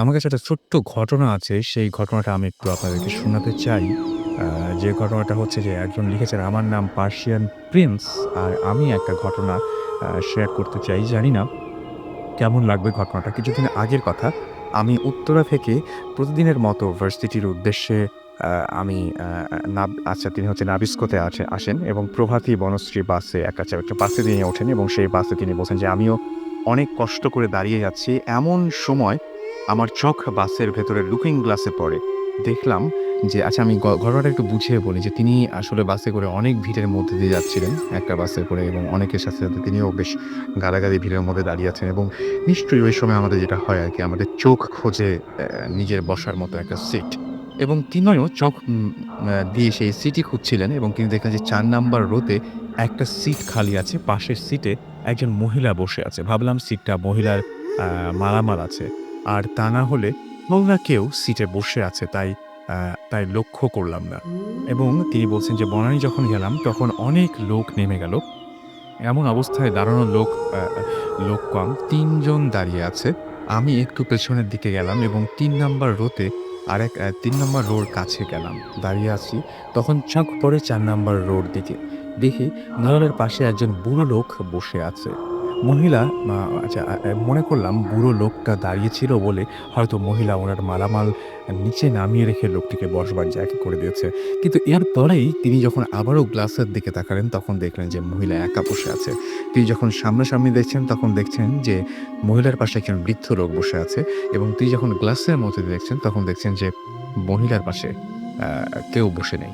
আমার কাছে একটা ছোট্ট ঘটনা আছে। সেই ঘটনাটা আমি একটু আপনাদেরকে শোনাতে চাই। আ যে ঘটনাটা হচ্ছে যে একজন লিখেছেন, "আমার নাম পার্সিয়ান প্রিন্স। আর আমি একটা ঘটনা শেয়ার করতে চাই। জানি না কেমন লাগবে ঘটনাটা।" কিছুদিন আগের কথা। আমি উত্তরা থেকে প্রতিদিনের মতো ভার্সিটির উদ্দেশ্যে আ আমি আ আ নাব আচ্ছা তিনি হচ্ছে নাবিস্কোতে আসেন এবং প্রভাতী বনশ্রী বাসে একটা বাসে তিনি ওঠেন এবং সেই বাসে তিনি বলছেন যে, "আমিও অনেক কষ্ট করে দাঁড়িয়ে যাচ্ছি।" এমন সময় আমার চোখ বাসের ভেতরে লুকিং গ্লাসে পড়ে। দেখলাম যে আচ্ছা আমি ঘটনাটা একটু বুঝিয়ে বলি যে তিনি আসলে বাসে করে অনেক ভিড়ের মধ্যে দিয়ে যাচ্ছিলেন। একটা বাসে করে এবং অনেকের সাথে তিনিও বেশ গালাগালি ভিড়ের মধ্যে দাঁড়িয়ে আছেন এবং নিশ্চয়ই ওই সময় আমাদের যেটা হয় আরকি আমাদের চোখ খোঁজে নিজের বসার মতো একটা সিট। এবং তিনিও চোখ দিয়ে সেই সিটই খুঁজছিলেন এবং তিনি দেখলেন যে ৪ নাম্বার রোতে একটা সিট খালি আছে। পাশের সিটে একজন মহিলা বসে আছে। ভাবলাম সিটটা মহিলার আ মালামাল আছে। আর তা না হলে অন্য কেউ সিটে বসে আছে আ তাই লক্ষ্য করলাম না। এবং তিনি বলছেন যে বনানী যখন গেলাম তখন অনেক লোক নেমে গেল। এমন অবস্থায় দাঁড়ানো লোক কম। ৩ জন দাঁড়িয়ে আছে। আমি একটু পেছনের দিকে গেলাম এবং ৩ নাম্বার রোতে ৩ নাম্বার রোর কাছে গেলাম। দাঁড়িয়ে আছি। তখন চোখ পড়ে ৪ নাম্বার রোর দিকে। দেখি দেওয়ালের পাশে একজন বুড়ো লোক বসে আছে। মহিলা আ আচ্ছা মনে করলাম বুড়ো লোকটা দাঁড়িয়ে ছিল বলে হয়তো মহিলা উনার মালামাল নিচে নামিয়ে রেখে লোকটিকে বসবার জায়গা করে দিয়েছে। কিন্তু এর পরেই তিনি যখন আবারও গ্লাসের দিকে তাকালেন, তখন দেখলেন যে মহিলা একা বসে আছে। তিনি যখন সামনাসামনি দেখছেন, তখন দেখছেন যে মহিলার পাশে একজন বৃদ্ধ লোক বসে আছে এবং তিনি যখন গ্লাসের মধ্যে দিয়ে দেখছেন, তখন দেখছেন যে মহিলার পাশে আ কেউ বসে নেই।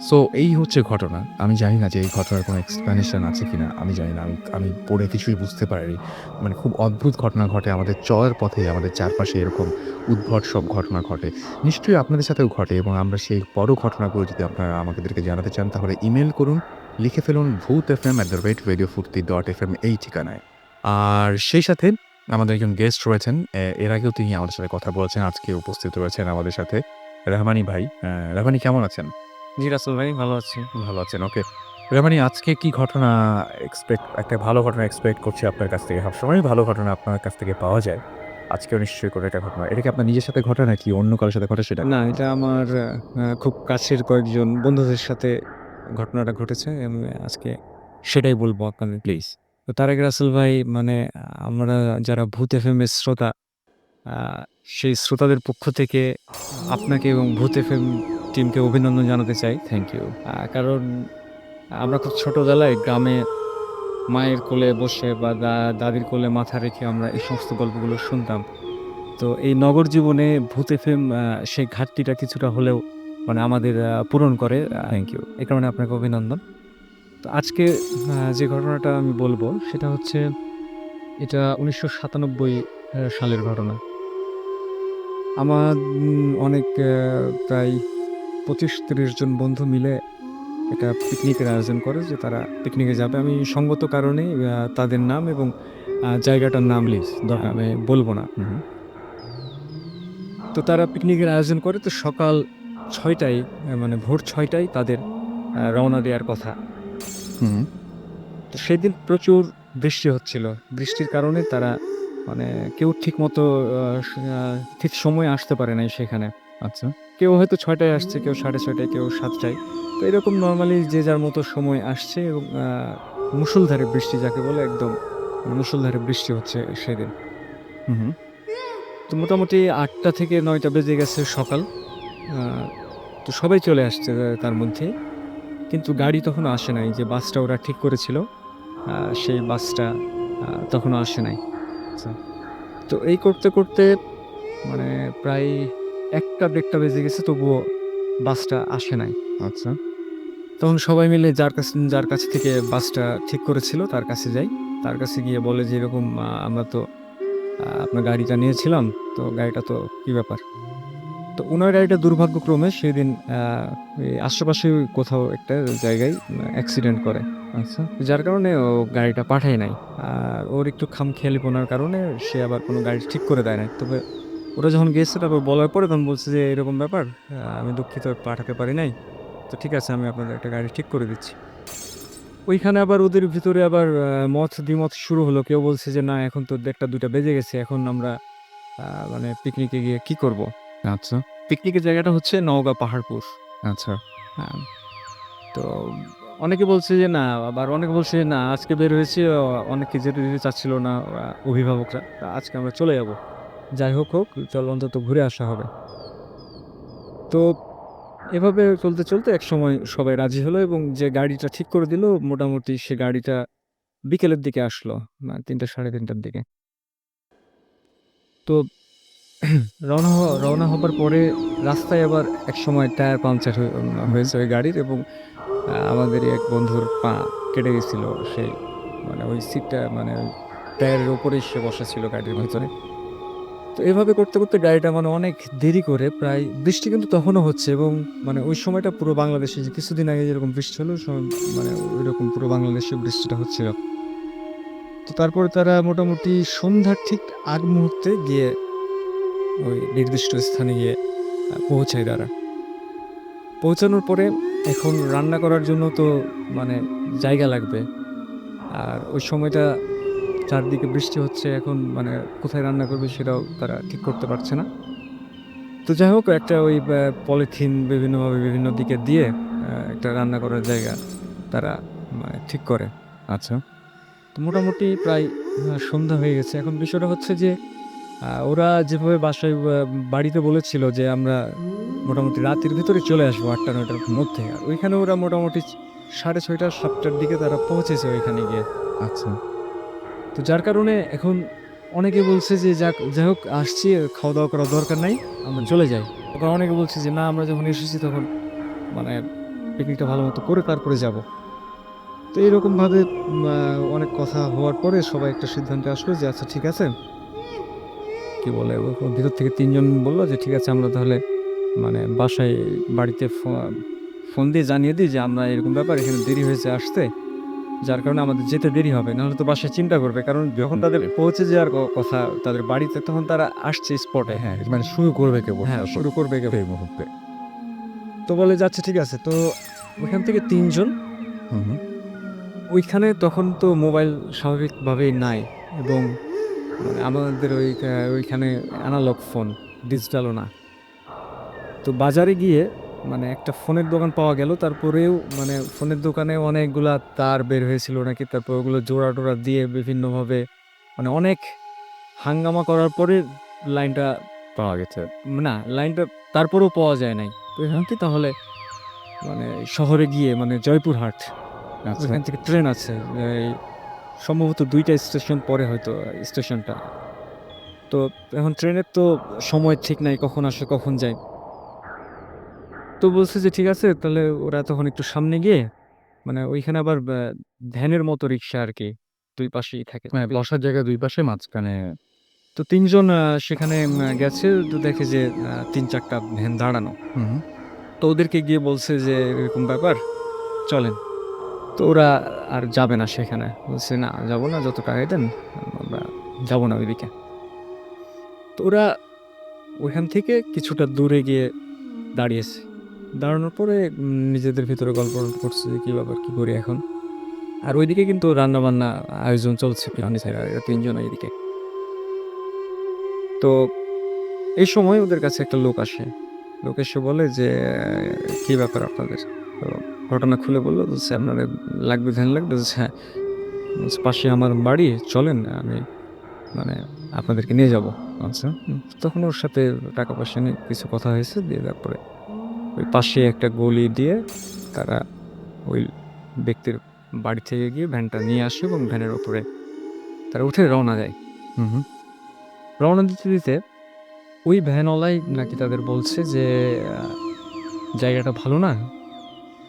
সো এই হচ্ছে ঘটনা। আমি জানি না যে এই ঘটনার কোনো explanation আছে কিনা? আমি জানি না। আমি পড়ে কিছুই বুঝতে পারিনি। মানে খুব অদ্ভুত ঘটনা ঘটে আমাদের চলার পথে, আমাদের চারপাশে এরকম উদ্ভট সব ঘটনা ঘটে। নিশ্চয়ই আপনাদের সাথেও ঘটে এবং আমরা সেই বড় ঘটনাগুলো যদি আপনারা আমাদেরকে জানাতে চান তাহলে ইমেইল করুন। লিখে ফেলুন bhootfm@radiofm এই ঠিকানায়। আর সেই সাথে আমাদের একজন গেস্ট রয়েছেন। এর আগেও তিনি আমাদের সাথে কথা বলেছেন। আজকে উপস্থিত রয়েছেন আমাদের সাথে রাহমানি ভাই। রাহমানি কেমন আছেন? জি, রাসেল ভাই ভালো আছি। ভালো আছেন, ওকে। রাহমানি আজকে কি ঘটনা একটা ভালো ঘটনা এক্সপেক্ট করছি আপনার কাছ থেকে। সবসময়ই ভালো ঘটনা আপনার কাছ থেকে পাওয়া যায়। আজকেও নিশ্চয়ই কোনো একটা ঘটনা। এটা কি আপনার নিজের সাথে ঘটে নাকি অন্য কারো সাথে ঘটে সেটা? না, এটা আমার খুব কাছের কয়েকজন বন্ধুদের সাথে ঘটনাটা ঘটেছে। আমি আজকে সেটাই বলব আপনাদের। প্লিজ। তো তার আগে রাসেল ভাই মানে আমরা যারা ভূত এফএম এর শ্রোতা, আ সেই শ্রোতাদের পক্ষ থেকে আপনাকে এবং ভূত এফএম টিমকে অভিনন্দন জানাতে চাই। Thank you. কারণ আমরা খুব ছোটবেলায় গ্রামে মায়ের কোলে বসে বা দাদির কোলে মাথা রেখে আমরা এই সমস্ত গল্পগুলো শুনতাম। তো এই নগর জীবনে ভূত এফএম সেই ঘাটতিটা কিছুটা হলেও মানে আমাদের পূরণ করে। Thank you. এ কারণে আপনাকে অভিনন্দন। তো আজকে যে ঘটনাটা আমি বলব সেটা হচ্ছে এটা ১৯৯৭ সালের ঘটনা। আমার অনেক প্রায় ২৫-৩০ জন বন্ধু মিলে একটা পিকনিকের আয়োজন করে যে তারা পিকনিকে যাবে। আমি সঙ্গত কারণে তাদের নাম এবং জায়গাটার নাম প্লিজ দরকার নেই। আমি বলব না। হু, হু। তো তারা পিকনিকের আয়োজন করে তো সকাল ৬ টায় মানে ভোর ৬ টায় তাদের রওনা দেওয়ার কথা। হু, হু। তো সেদিন প্রচুর বৃষ্টি হচ্ছিল। বৃষ্টির কারণে তারা মানে কেউ ঠিকমতো স আ ঠিক সময়ে আসতে পারে নাই সেখানে। আচ্ছা। কেউ হয়তো ৬ টায় আসছে, কেউ ৬:৩০ টায়, কেউ ৭ টায়। তো এরকম নরমালি যে যার মতো সময় আসছে এবং মুষলধারে বৃষ্টি যাকে বলে একদম মুষলধারে বৃষ্টি হচ্ছে সেদিন। হু, হু। তো মোটামুটি ৮টা থেকে ৯টা বেজে গেছে সকাল। আ তো সবাই চলে আসছে তার মধ্যে। কিন্তু গাড়ি তখনো আসে নাই। যে বাসটা ওরা ঠিক করেছিল, আ সেই বাসটা তখনো আসে নাই। আচ্ছা, তো এই করতে মানে প্রায় ১টা-১.৫টা বেজে গেছে তবুও বাসটা আসে নাই। আচ্ছা। তখন সবাই মিলে যার কাছ থেকে বাসটা ঠিক করেছিল তার কাছে যাই। তার কাছে গিয়ে বলে যে, "এরকম আমরা তো আপনার গাড়িটা নিয়েছিলাম। তো গাড়িটা তো কি ব্যাপার?" তো উনার গাড়িটা দুর্ভাগ্যক্রমে সেদিন এই আশেপাশে কোথাও একটা জায়গায় অ্যাক্সিডেন্ট করে। আচ্ছা। যার কারণে ও গাড়িটা পাঠায় নাই। আর ওর একটু খামখেয়ালিপনার কারণে সে আবার কোনো গাড়ি ঠিক করে দেয় নাই। তবে ওরা যখন গেছে তারপর বলার পরে তখন বলছে যে, "এরকম ব্যাপার, আমি দুঃখিত পাঠাতে পারি নাই। তো ঠিক আছে আমি আপনাদের একটা গাড়ি ঠিক করে দিচ্ছি।" ওইখানে আবার ওদের ভিতরে আবার মত দ্বিমত শুরু হলো। কেউ বলছে যে, "না এখন তো ১:৩০ ২:০০ বেজে গেছে। এখন আমরা মানে পিকনিকে গিয়ে কি করব? আচ্ছা, পিকনিকের জায়গাটা হচ্ছে নওগাঁ পাহাড়পুর। আচ্ছা। হ্যাঁ, তো অনেকে বলছে যে না, আবার অনেকে বলছে যে না আজকে বের হয়েছি, অনেকে যেতে দিতে চাচ্ছিল না অভিভাবকরা। তা আজকে আমরা চলে যাবো। যাই হোক, চল অন্তত ঘুরে আসা হবে। তো এভাবে চলতে একসময় সবাই রাজি হলো এবং যে গাড়িটা ঠিক করে দিল মোটামুটি সে গাড়িটা বিকেলের দিকে আসলো। ৩টা ৩:৩০টার দিকে। তো রওনা হবার পরে রাস্তায় আবার একসময় টায়ার পাংচার হয়েছে ওই গাড়ির এবং আমাদেরই এক বন্ধুর পা কেটে গেছিল। সেই মানে ওই সিটটা মানে ওই টায়ারের উপরেই সে বসা ছিল গাড়ির ভেতরে। তো এভাবে করতে গাড়িটা মানে অনেক দেরি করে প্রায় বৃষ্টি কিন্তু তখনও হচ্ছে এবং মানে ওই সময়টা পুরো বাংলাদেশে যে কিছুদিন আগে যেরকম বৃষ্টি হলো মানে ঐরকম পুরো বাংলাদেশে বৃষ্টিটা হচ্ছিল। তো তারপরে তারা মোটামুটি সন্ধ্যার ঠিক আগ মুহূর্তে গিয়ে ওই নির্দিষ্ট স্থানে গিয়ে পৌঁছায় তারা। পৌঁছানোর পরে এখন রান্না করার জন্য তো মানে জায়গা লাগবে। আর ওই সময়টা চারদিকে বৃষ্টি হচ্ছে। এখন মানে কোথায় রান্না করবে সেটাও তারা ঠিক করতে পারছে না। তো যাই হোক একটা ওই পলিথিন বিভিন্নভাবে বিভিন্ন দিকে দিয়ে একটা রান্না করার জায়গা তারা মানে ঠিক করে। আচ্ছা। তো মোটামুটি প্রায় সন্ধ্যা হয়ে গেছে। এখন বিষয়টা হচ্ছে যে ওরা যেভাবে বাসায় বাড়িতে বলেছিল যে আমরা মোটামুটি রাতের ভিতরে চলে আসবো ৮টা-৯টার মধ্যে। আর ওইখানে ওরা মোটামুটি ৬:৩০ ৭টার দিকে তারা পৌঁছেছে ওইখানে গিয়ে। আচ্ছা। তো যার কারণে এখন অনেকে বলছে যে যাই হোক আসছি, খাওয়া-দাওয়া করার দরকার নাই। আমরা চলে যাই। আবার অনেকে বলছে যে না আমরা যখন এসেছি তখন মানে পিকনিকটা ভালোমতো করে তারপরে যাবো। তো এরকমভাবে আ অনেক কথা হওয়ার পরে সবাই একটা সিদ্ধান্তে আসলো যে আচ্ছা ঠিক আছে। কি বলে ওর ভিতর থেকে ৩ জন বলল যে ঠিক আছে আমরা তাহলে মানে বাসায় বাড়িতে ফোন দিয়ে জানিয়ে দিই যে আমরা এরকম ব্যাপার এখানে দেরি হয়েছে আসতে। যার কারণে আমাদের যেতে দেরি হবে। নাহলে তো বাসায় চিন্তা করবে। কারণ যখন তাদের জি। পৌঁছে যাওয়ার কথা তাদের বাড়িতে তখন তারা আসছে স্পটে। হ্যাঁ, মানে শুরু করবে কেবল হ্যাঁ, তারপর শুরু করবে কেবল। সেই মুহূর্তে। তো বলে যে আচ্ছা ঠিক আছে। তো ওইখান থেকে ৩ জন হুম, হুম। ওইখানে তখন তো মোবাইল স্বাভাবিকভাবেই নাই এবং মানে আমাদের ওইখানে এনালগ ফোন, ডিজিটালও না। তো বাজারে গিয়ে মানে একটা ফোনের দোকান পাওয়া গেল। তারপরেও মানে ফোনের দোকানে অনেকগুলা তার বের হয়েছিল নাকি। তারপর ওগুলো জোড়া-টোড়া দিয়ে বিভিন্নভাবে মানে অনেক হাঙ্গামা করার পরে লাইনটা পাওয়া গেছে। না, লাইনটা তারপরেও পাওয়া যায় নাই। তো এখান কি তাহলে মানে শহরে গিয়ে মানে জয়পুরহাট, আচ্ছা। ওইখান থেকে ট্রেন আছে। এই সম্ভবত ২ টা স্টেশন পরে হয়তো স্টেশনটা। তো এখন ট্রেনের তো সময় ঠিক নাই কখন আসে কখন যায়। তো বলছে যে ঠিক আছে তাহলে ওরা তখন একটু সামনে গিয়ে মানে ওইখানে আবার ভ্যানের মতো রিক্সা আরকি ২ পাশেই থাকে। মানে বসার জায়গা ২ পাশে মাঝখানে। তো ৩ জন সেখানে গেছে তো দেখে যে ৩-৪ টা ভ্যান দাঁড়ানো। হুম, হুম। তো ওদেরকে গিয়ে বলছে যে এরকম ব্যাপার, চলেন। তো ওরা আর যাবে না সেখানে। বলছে না যাবো না, যত টাকাই দেন আমরা যাবো না ওইদিকে। তো ওরা ওইখান থেকে কিছুটা দূরে গিয়ে দাঁড়িয়েছে। দাঁড়ানোর পরে নিজেদের ভিতরে গল্প করছে যে কি ব্যাপার কি করি এখন? আর ওইদিকে কিন্তু রান্নাবান্না আয়োজন চলছে ফার্নিচার আর এরা ৩ জন এইদিকে। তো এই সময় ওদের কাছে একটা লোক আসে। লোক এসে বলে যে, "কি ব্যাপার আপনাদের?" তো ঘটনা খুলে বলল, বলছে, "আপনাদের লাগবে ভ্যান লাগবে?" বলছে, "হ্যাঁ।" বলছে, "পাশে আমার বাড়ি, চলেন আমি মানে আপনাদেরকে নিয়ে যাবো।" আচ্ছা। তখন ওর সাথে টাকা পয়সা নিয়ে কিছু কথা হয়েছে। দিয়ে তারপরে ওই পাশে একটা গলি দিয়ে তারা ওই ব্যক্তির বাড়ি থেকে গিয়ে ভ্যানটা নিয়ে আসে এবং ভ্যানের উপরে তারা উঠে রওনা দেয়। হুম, হুম। রওনা দিতে ওই ভ্যানওয়ালাই নাকি তাদের বলছে যে, আ "জায়গাটা ভালো না।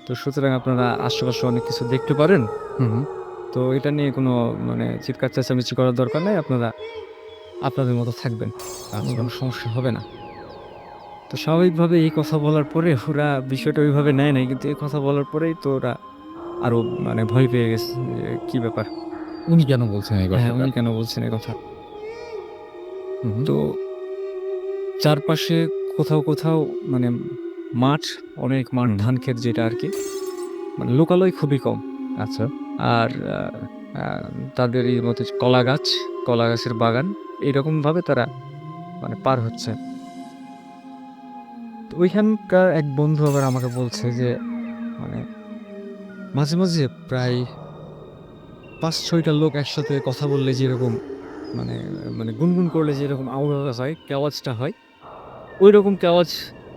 তো সুতরাং আপনারা আশেপাশে অনেক কিছু দেখতে পারেন। হুম, হুম। তো এটা নিয়ে কোনো মানে চিৎকার চেঁচামেচি করার দরকার নাই। আপনারা আপনাদের মতো থাকবেন। আচ্ছা। কোনো সমস্যা হবে না।" তো স্বাভাবিকভাবে এই কথা বলার পরে ওরা বিষয়টা ওইভাবে নেয় নাই। কিন্তু এই কথা বলার পরেই তো ওরা আরো মানে ভয় পেয়ে গেছে যে, "কি ব্যাপার?" উনি কেন বলছেন এই হ্যাঁ, কথাটা? উনি কেন বলছেন এ কথা? হুম, হুম। তো চারপাশে কোথাও মানে মাঠ, অনেক মাঠ, হুম, হুম। ধান ক্ষেত যেটা আরকি। মানে লোকালয় খুবই কম। আচ্ছা। আর আ তাদের এই মতে কলা গাছ, কলা গাছের বাগান এরকমভাবে তারা মানে পার হচ্ছে। তো ওইখানকার এক বন্ধু আবার আমাকে বলছে যে মানে মাঝে, মাঝে প্রায় ৫-৬ টা লোক একসাথে কথা বললে যেরকম মানে মানে গুনগুন করলে যেরকম আওয়াজ হয়, কেওয়াজটা হয়, ঐরকম কেওয়াজ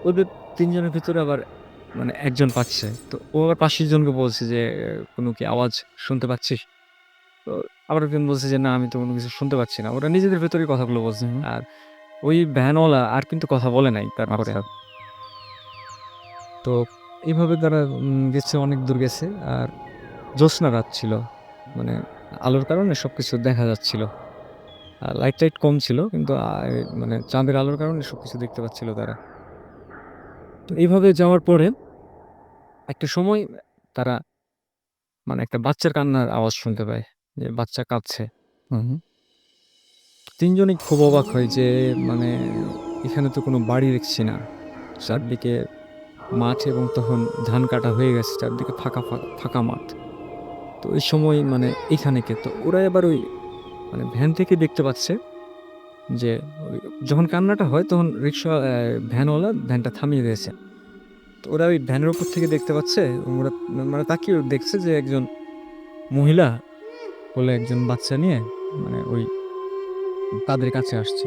ওদের ৩ জনের ভিতরে আবার মানে একজন পাচ্ছে। তো ও আবার ৫-৬ জনকে বলছে যে, "কোনো কি আওয়াজ শুনতে পাচ্ছিস?" তো আবার একজন বলছে যে, "না, আমি তো কোনো কিছু শুনতে পাচ্ছি না।" ওরা নিজেদের ভেতরেই কথাগুলো বলছে। হুম, হুম। আর ওই ভ্যানওয়ালা আর কিন্তু কথা বলে নাই তারপরে। আচ্ছা। তো এইভাবে তারা গেছে, অনেক দূর গেছে। আর জ্যোৎস্না রাত ছিল। মানে আলোর কারণে সবকিছু দেখা যাচ্ছিল। লাইট-টাইট কম ছিল কিন্তু মানে চাঁদের আলোর কারণে সবকিছু দেখতে পাচ্ছিল তারা। তো এইভাবে যাওয়ার পরে একটা সময় তারা মানে একটা বাচ্চার কান্নার আওয়াজ শুনতে পায়। যে বাচ্চা কাঁদছে। হুম, হুম। ৩ জনই খুব অবাক হয় যে মানে এখানে তো কোনো বাড়ি দেখছি না। চারদিকে মাঠ এবং তখন ধান কাটা হয়ে গেছে। চারদিকে ফাঁকা, ফাঁকা, ফাঁকা মাঠ। তো ওই সময় মানে এখানে কে? তো ওরা এবার ওই মানে ভ্যান থেকে দেখতে পাচ্ছে যে ওই যখন কান্নাটা হয় তখন ভ্যানওয়ালা ভ্যানটা থামিয়ে দিয়েছে। তো ওরা ওই ভ্যানের উপর থেকে দেখতে পাচ্ছে এবং ওরা মানে তাকিয়ে দেখছে যে একজন মহিলা কোলে একজন বাচ্চা নিয়ে মানে ওই তাদের কাছে আসছে।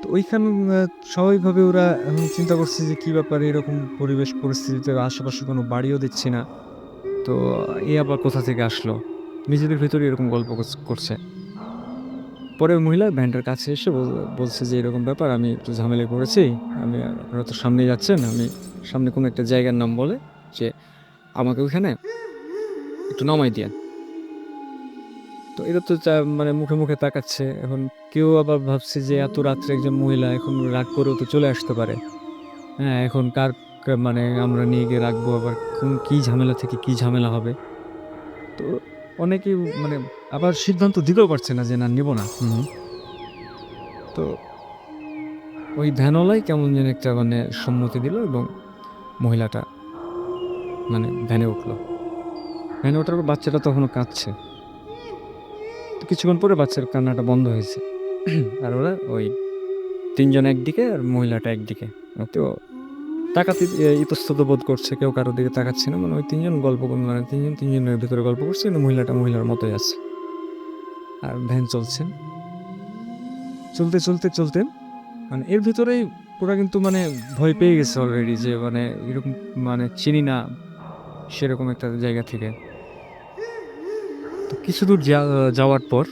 তো ওইখান স্বাভাবিকভাবে ওরা এখন চিন্তা করছে যে কি ব্যাপার, এরকম পরিবেশ পরিস্থিতিতে আশেপাশে কোনো বাড়িও দেখছি না। তো এ আবার কোথা থেকে আসলো? নিজেদের ভেতরে এরকম গল্প করছে। পরে ওই মহিলা ভ্যানটার কাছে এসে বলছে যে, "এরকম ব্যাপার, আমি একটু ঝামেলায় পড়েছি। আপনারা তো সামনেই যাচ্ছেন। আমি সামনে কোনো একটা জায়গার নাম বলে যে, আমাকে ওইখানে একটু নামায় দিয়েন।" তো এরা তো মানে মুখে, মুখে তাকাচ্ছে। এখন কেউ আবার ভাবছে যে এত রাত্রে একজন মহিলা এখন রাগ করেও তো চলে আসতে পারে। হ্যাঁ, এখন মানে আমরা নিয়ে গিয়ে রাখবো, আবার কি ঝামেলা থেকে কি ঝামেলা হবে। তো অনেকেই মানে আবার সিদ্ধান্ত দিতেও পারছে না যে না, নিব না। হুম, হুম। তো ওই ভ্যানওয়ালাই কেমন যেন একটা মানে সম্মতি দিল এবং মহিলাটা মানে ভ্যানে উঠলো। ভ্যানে ওঠার পর বাচ্চাটা তখনও কাঁদছে। তো কিছুক্ষণ পরে বাচ্চার কান্নাটা বন্ধ হয়েছে। আর ওরা ওই ৩ জন একদিকে আর মহিলাটা একদিকে। তো তাকাতে ইতস্তত বোধ করছে। কেউ কারো দিকে তাকাচ্ছে না। মানে ওই ৩ জন গল্প মানে ৩ জন ৩ জনের ভেতরে গল্প করছে। কিন্তু মহিলাটা মহিলার মতোই আছে। আর ভ্যান চলছে। চলতে, চলতে, চলতে মানে এর ভেতরেই ওরা কিন্তু মানে ভয় পেয়ে গেছে অলরেডি যে মানে এরকম মানে চিনি না সেরকম একটা জায়গা থেকে। তো কিছুদূর যাওয়ার পর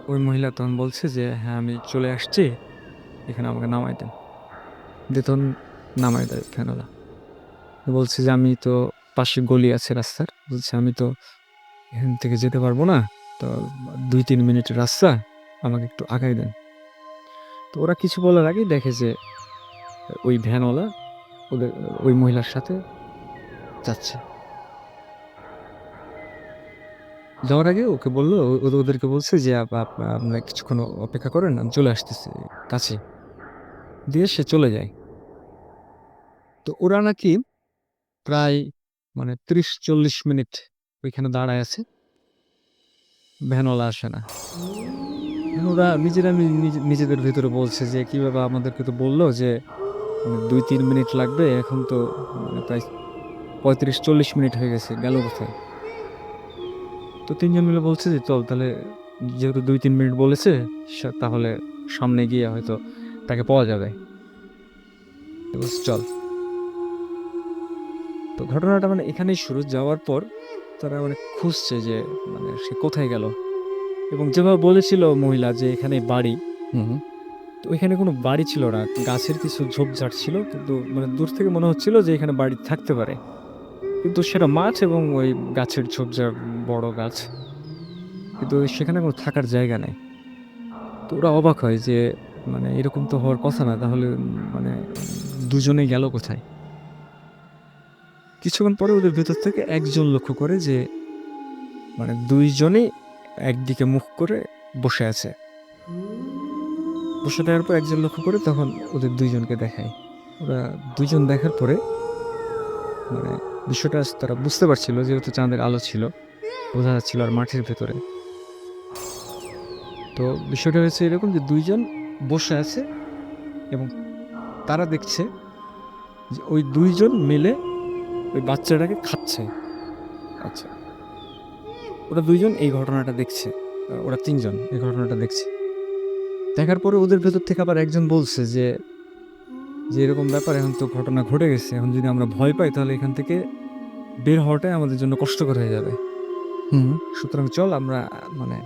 ওই মহিলা তখন বলছে যে, "হ্যাঁ, আমি চলে আসছি। এখানে আমাকে নামায় দেন।" দিয়ে তখন নামায় দেয় ভ্যানওয়ালা। বলছে যে, "আমি তো পাশে গলি আছে রাস্তার।" বলছে, "আমি তো এখান থেকে যেতে পারবো না। তো ২-৩ মিনিটের রাস্তা, আমাকে একটু আগায় দেন।" তো ওরা কিছু বলার আগেই দেখে যে ওই ভ্যানওয়ালা ওদের ওই মহিলার সাথে যাচ্ছে। যাওয়ার আগে ওকে বলল, ওদেরকে বলছে যে, আপনারা কিছুক্ষণ অপেক্ষা করেন, আমি চলে আসতেছি কাছে।" দিয়ে সে চলে যায়। তো ওরা নাকি প্রায় মানে ৩০-৪০ মিনিট ওইখানে দাঁড়ায় আছে। ভ্যানওয়ালা আসে না। এখন ওরা নিজেরা নিজেদের ভেতরে বলছে যে, "কিভাবে আমাদেরকে তো বলল যে মানে ২-৩ মিনিট লাগবে। এখন তো মানে প্রায় ৩৫-৪০ মিনিট হয়ে গেছে। গেল কোথায়?" তো ৩ জন মিলে বলছে যে, "চল তাহলে, যেহেতু ২-৩ মিনিট বলেছে, তাহলে সামনে গিয়ে হয়তো তাকে পাওয়া যাবে।" তো বলছে, "চল।" তো ঘটনাটা মানে এখানেই শুরু। যাওয়ার পর তারা মানে খুঁজছে যে মানে সে কোথায় গেল? এবং যেভাবে বলেছিল মহিলা যে এখানে বাড়ি, হুম, হুম। তো ওইখানে কোনো বাড়ি ছিল না। গাছের কিছু ঝোপঝাড় ছিল। কিন্তু মানে দূর থেকে মনে হচ্ছিল যে এখানে বাড়ি থাকতে পারে। কিন্তু সেটা মাঠ এবং ওই গাছের ঝোপঝাড়, বড় গাছ। কিন্তু সেখানে কোনো থাকার জায়গা নাই। তো ওরা অবাক হয় যে মানে এরকম তো হওয়ার কথা না। তাহলে মানে দুজনে গেল কোথায়? কিছুক্ষণ পরে ওদের ভেতর থেকে একজন লক্ষ্য করে যে মানে ২ জনেই একদিকে মুখ করে বসে আছে। বসে থাকার পর একজন লক্ষ্য করে তখন ওদের ২ জনকে দেখায়। ওরা ২ জন দেখার পরে মানে বিষয়টা তারা বুঝতে পারছিল, যেহেতু চাঁদের আলো ছিল, বোঝা যাচ্ছিল আর মাঠের ভেতরে। তো বিষয়টা হয়েছে এরকম যে ২ জন বসে আছে এবং তারা দেখছে যে ওই ২ জন মিলে ওই বাচ্চাটাকে খাচ্ছে। আচ্ছা। ওরা ২ জন এই ঘটনাটা দেখছে। ওরা ৩ জন এই ঘটনাটা দেখছে। দেখার পরে ওদের ভেতর থেকে আবার একজন বলছে যে এরকম ব্যাপার, এখন তো ঘটনা ঘটে গেছে। এখন যদি আমরা ভয় পাই তাহলে এখান থেকে বের হওয়াটাই আমাদের জন্য কষ্টকর হয়ে যাবে। হুম। সুতরাং চল আমরা মানে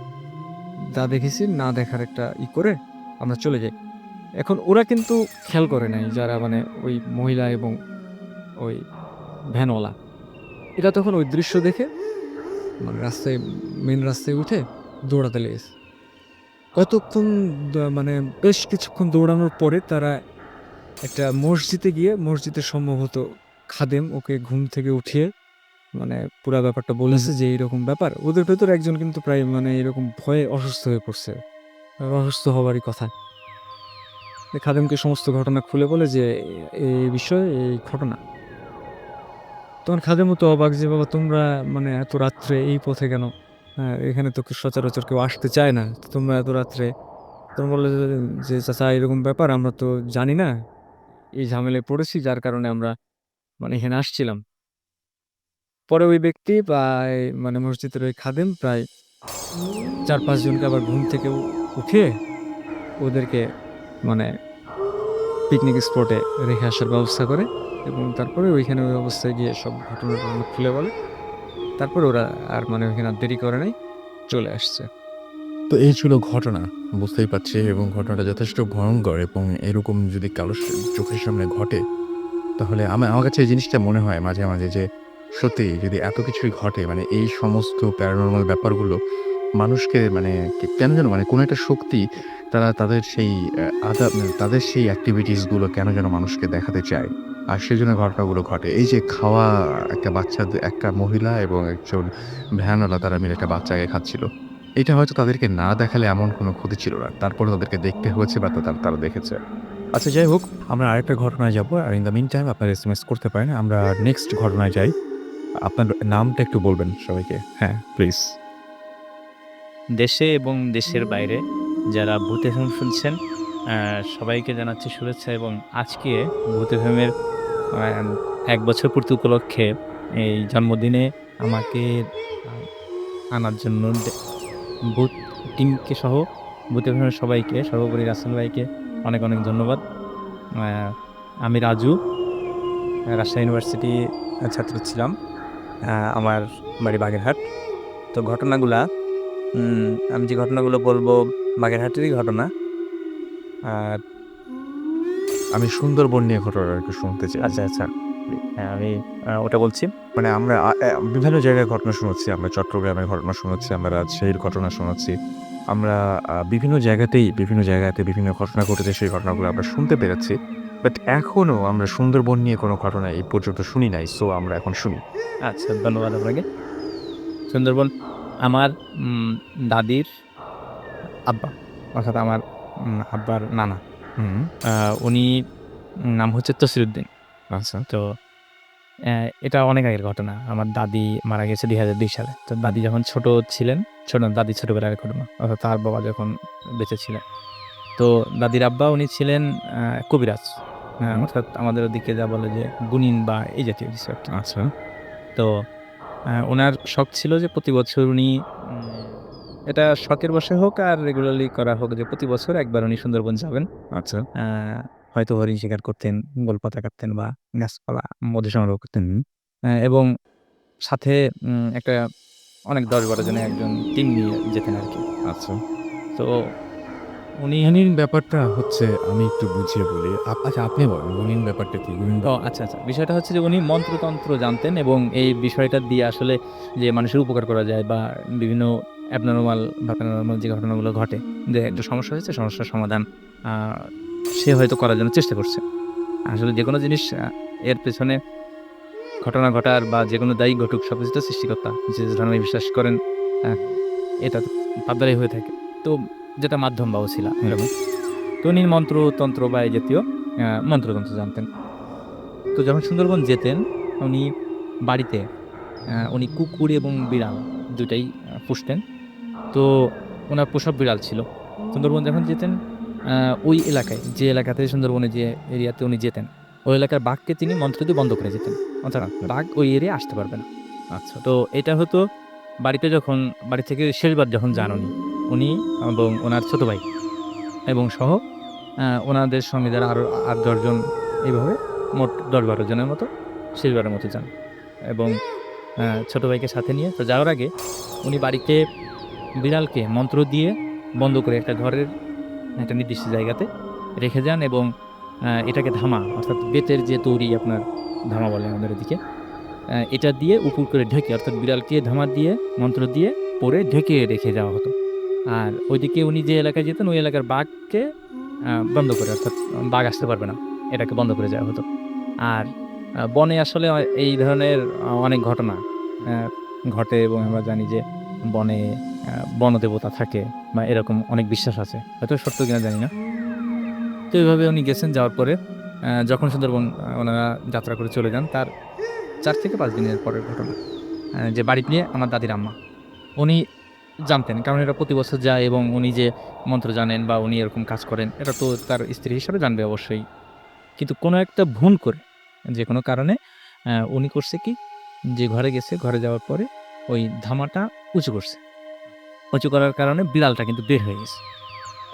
যা দেখেছি না দেখার একটা করে আমরা চলে যাই। এখন ওরা কিন্তু খেয়াল করে নাই যারা মানে ওই মহিলা এবং ওই ভ্যানওয়ালা। এরা তখন ওই দৃশ্য দেখে মানে মেইন রাস্তায় উঠে দৌড়াতে লেগেছে। কতক্ষণ মানে বেশ কিছুক্ষণ দৌড়ানোর পরে তারা একটা মসজিদে গিয়ে মসজিদের সম্ভবত খাদেম ওকে ঘুম থেকে উঠিয়ে মানে পুরা ব্যাপারটা বলেছে যে এইরকম ব্যাপার। ওদের ভেতর একজন কিন্তু প্রায় মানে এরকম ভয়ে অসুস্থ হয়ে পড়ছে। আর অসুস্থ হওয়ারই কথা। খাদেমকে সমস্ত ঘটনা খুলে বলে যে এই বিষয়ে এই ঘটনা। তখন খাদেমও তো অবাক যে বাবা তোমরা মানে এত রাত্রে এই পথে কেন? হ্যাঁ, এখানে তো সচরাচর কেউ আসতে চায় না। তোমরা এত রাত্রে তখন বলল যে চাচা এরকম ব্যাপার আমরা তো জানি না। এই ঝামেলায় পড়েছি যার কারণে আমরা মানে এখানে আসছিলাম। পরে ওই ব্যক্তি বা এই মানে মসজিদের ওই খাদেম প্রায় ৪-৫ জনকে আবার ঘুম থেকে উঠিয়ে ওদেরকে মানে পিকনিক স্পটে রেখে আসার ব্যবস্থা করে এবং তারপরে ওইখানে ওই অবস্থায় গিয়ে সব ঘটনা-টটনা খুলে বলে। তারপরে ওরা আর মানে ওইখানে আর দেরি করে নাই, চলে আসছে। তো এই ছিল ঘটনা। বুঝতেই পারছি এবং ঘটনাটা যথেষ্ট ভয়ংকর এবং এরকম যদি কারো চোখের সামনে ঘটে, তাহলে আমার কাছে এই জিনিসটা মনে হয় মাঝে, মাঝে যে সত্যিই যদি এত কিছুই ঘটে মানে এই সমস্ত প্যারানরমাল ব্যাপারগুলো মানুষকে মানে কেন যেন মানে কোনো একটা শক্তি তারা তাদের সেই তাদের সেই এক্টিভিটিস গুলো কেন যেন মানুষকে দেখাতে চায়। আর সেজন্য ঘটনাগুলো ঘটে। এই যে খাওয়া একটা একটা মহিলা এবং একজন ভ্যানওয়ালা তারা মিলে একটা বাচ্চাকে খাচ্ছিল। এটা হয়তো তাদেরকে না দেখালে এমন কোনো ক্ষতি ছিল না। তারপরেও তাদেরকে দেখতে হয়েছে বা তারা দেখেছে। আচ্ছা যাই হোক, আমরা আরেকটা ঘটনায় যাবো। আর ইন দ্য মিন টাইম আপনারা এসএমএস করতে পারেন। আমরা নেক্সট ঘটনায় যাই। আপনার নামটা একটু বলবেন সবাইকে। হ্যাঁ, প্লিজ। দেশে এবং দেশের বাইরে যারা ভূত এফএম শুনছেন, সবাইকে জানাচ্ছি শুভেচ্ছা এবং আজকে ভূত এফএমের ১ বছর পূর্তি উপলক্ষে এই জন্মদিনে আমাকে আ আনার জন্য ভূত টিমকে সহ ভূত এফএমের সবাইকে, সর্বোপরি রাসেল ভাইকে অনেক, অনেক ধন্যবাদ। আ আমি রাজু, রাজশাহী ইউনিভার্সিটি ছাত্র ছিলাম। আমার বাড়ি বাগেরহাট। তো ঘটনাগুলা আমি যে ঘটনাগুলো বলবো বাগেরহাটেরই ঘটনা। আর আমি সুন্দরবন নিয়ে ঘটনাটা একটু শুনতে চাই। আচ্ছা, আচ্ছা। হ্যাঁ, আমি ওটা বলছি। মানে আমরা বিভিন্ন জায়গায় ঘটনা শোনাচ্ছি। আমরা চট্টগ্রামের ঘটনা শোনাচ্ছি, আমরা রাজশাহীর ঘটনা শোনাচ্ছি। আমরা বিভিন্ন জায়গাতে বিভিন্ন ঘটনা ঘটেছে, সেই ঘটনাগুলো আমরা শুনতে পেরেছি। বাট এখনো আমরা সুন্দরবন নিয়ে কোনো ঘটনা এই পর্যন্ত শুনি নাই। সো আমরা এখন শুনি। আচ্ছা, ধন্যবাদ আপনাকে। সুন্দরবন আমার উম দাদির আব্বা, অর্থাৎ আমার আব্বার নানা। হুম, আ উনি নাম হচ্ছে তসিরউদ্দিন। আচ্ছা, তো অ্যা এটা অনেক আগের ঘটনা। আমার দাদি মারা গেছে ২০০২ সালে। তো দাদি যখন ছোট ছিলেন, দাদির ছোটবেলার ঘটনা। অর্থাৎ তার বাবা যখন বেঁচে ছিলেন। তো দাদির আব্বা উনি ছিলেন আ কবিরাজ। হ্যাঁ, হুম, অর্থাৎ আমাদের ওদিকে যা বলে যে গুনিন বা এই জাতীয় কিছু একটা। আচ্ছা, তো উনার শখ ছিল যে প্রতি বছর উনি এটা শখের বশে হোক আর রেগুলারলি করা হোক যে প্রতি বছর একবার উনি সুন্দরবন যাবেন। আচ্ছা, আ হয়তো হরিণ শিকার করতেন, গোলপাতা কাটতেন বা গাছপালা মধু সংগ্রহ করতেন। হুম, এবং সাথে একটা অনেক ১০-১২ জনের একজন টিম নিয়ে যেতেন আরকি। আচ্ছা। তো উনি গুণিন ব্যাপারটা হচ্ছে আমি একটু বুঝিয়ে বলি। আচ্ছা আপনি বলেন গুণিন ব্যাপারটা কি? গুণিন ও আচ্ছা, আচ্ছা। বিষয়টা হচ্ছে যে উনি মন্ত্রতন্ত্র জানতেন এবং এই বিষয়টা দিয়ে আসলে যে মানুষের উপকার করা যায় বা বিভিন্ন abnormal বা প্যারানরমাল যে ঘটনাগুলো ঘটে, যে হুম, একটা সমস্যা হয়েছে, সমস্যার সমাধান আ সে হয়তো করার জন্য চেষ্টা করছে। আসলে যেকোনো জিনিস এর পেছনে ঘটনা ঘটার বা যেকোনো দায়ী ঘটুক সবকিছু তো সৃষ্টিকর্তা। যে ধর্মে বিশ্বাস করেন আ এটা তো তার দ্বারাই হয়ে থাকে। তো যেটা মাধ্যম বা ওসিলা হুম, এরকম। তো উনি মন্ত্রতন্ত্র বা এই জাতীয় মন্ত্রতন্ত্র জানতেন। তো যখন সুন্দরবন যেতেন উনি বাড়িতে উনি কুকুর এবং বিড়াল ২ টাই পুষতেন। তো উনার পোষা বিড়াল ছিল। সুন্দরবন যখন যেতেন ওই এলাকায় যে এলাকাতে সুন্দরবনে যে এরিয়াতে উনি যেতেন ওই এলাকার বাঘকে তিনি মন্ত্র দিয়ে বন্ধ করে যেতেন, অর্থাৎ বাঘ ওই এরিয়া আসতে পারবে না। আচ্ছা। তো এটা হতো বাড়িতে যখন বাড়ি থেকে শেষবার যখন যান উনি এবং ওনার ছোট ভাই এবং সহ ওনাদের সঙ্গে যারা আরও ৮-১০ জন, এইভাবে মোট ১০-১২ জনের মতো শেষবারের মতো যান এবং ছোট ভাইকে সাথে নিয়ে তো যাওয়ার আগে উনি বাড়িতে বিড়ালকে মন্ত্র দিয়ে বন্ধ করে একটা ঘরের একটা নির্দিষ্ট জায়গাতে রেখে যান এবং এটাকে ধামা, অর্থাৎ বেতের যে তৈরি আপনার ধামা বলে আমাদের এদিকে, এটা দিয়ে উপর করে ঢেকে, অর্থাৎ বিড়ালকে ধামা দিয়ে মন্ত্র দিয়ে পরে ঢেকে রেখে যাওয়া হতো। আর ওইদিকে উনি যে এলাকায় যেতেন ওই এলাকার বাঘকে বন্ধ করে, অর্থাৎ বাঘ আসতে পারবে না, এটাকে বন্ধ করে যাওয়া হতো। আর বনে আসলে এই ধরনের অনেক ঘটনা ঘটে এবং আমরা জানি যে বনে বনদেবতা থাকে বা এরকম অনেক বিশ্বাস আছে, হয়তো সত্য কিনা জানি না। তো এইভাবে উনি গেছেন, যাওয়ার পরে যখন সুন্দরবন ওনারা যাত্রা করে চলে যান তার ৪ থেকে ৫ দিনের পরের ঘটনা, যে বাড়ি নিয়ে আমার দাদির আম্মা উনি জানতেন, কারণ এটা প্রতি বছর যায় এবং উনি যে মন্ত্র জানেন বা উনি এরকম কাজ করেন এটা তো তার স্ত্রী হিসাবে জানবে অবশ্যই। কিন্তু কোনো একটা ভুল করে যে কোনো কারণে উনি করছে কি, যে ঘরে গেছে, ঘরে যাওয়ার পরে ওই ধামাটা উঁচু করছে। উঁচু করার কারণে বিড়ালটা কিন্তু বের হয়ে গেছে।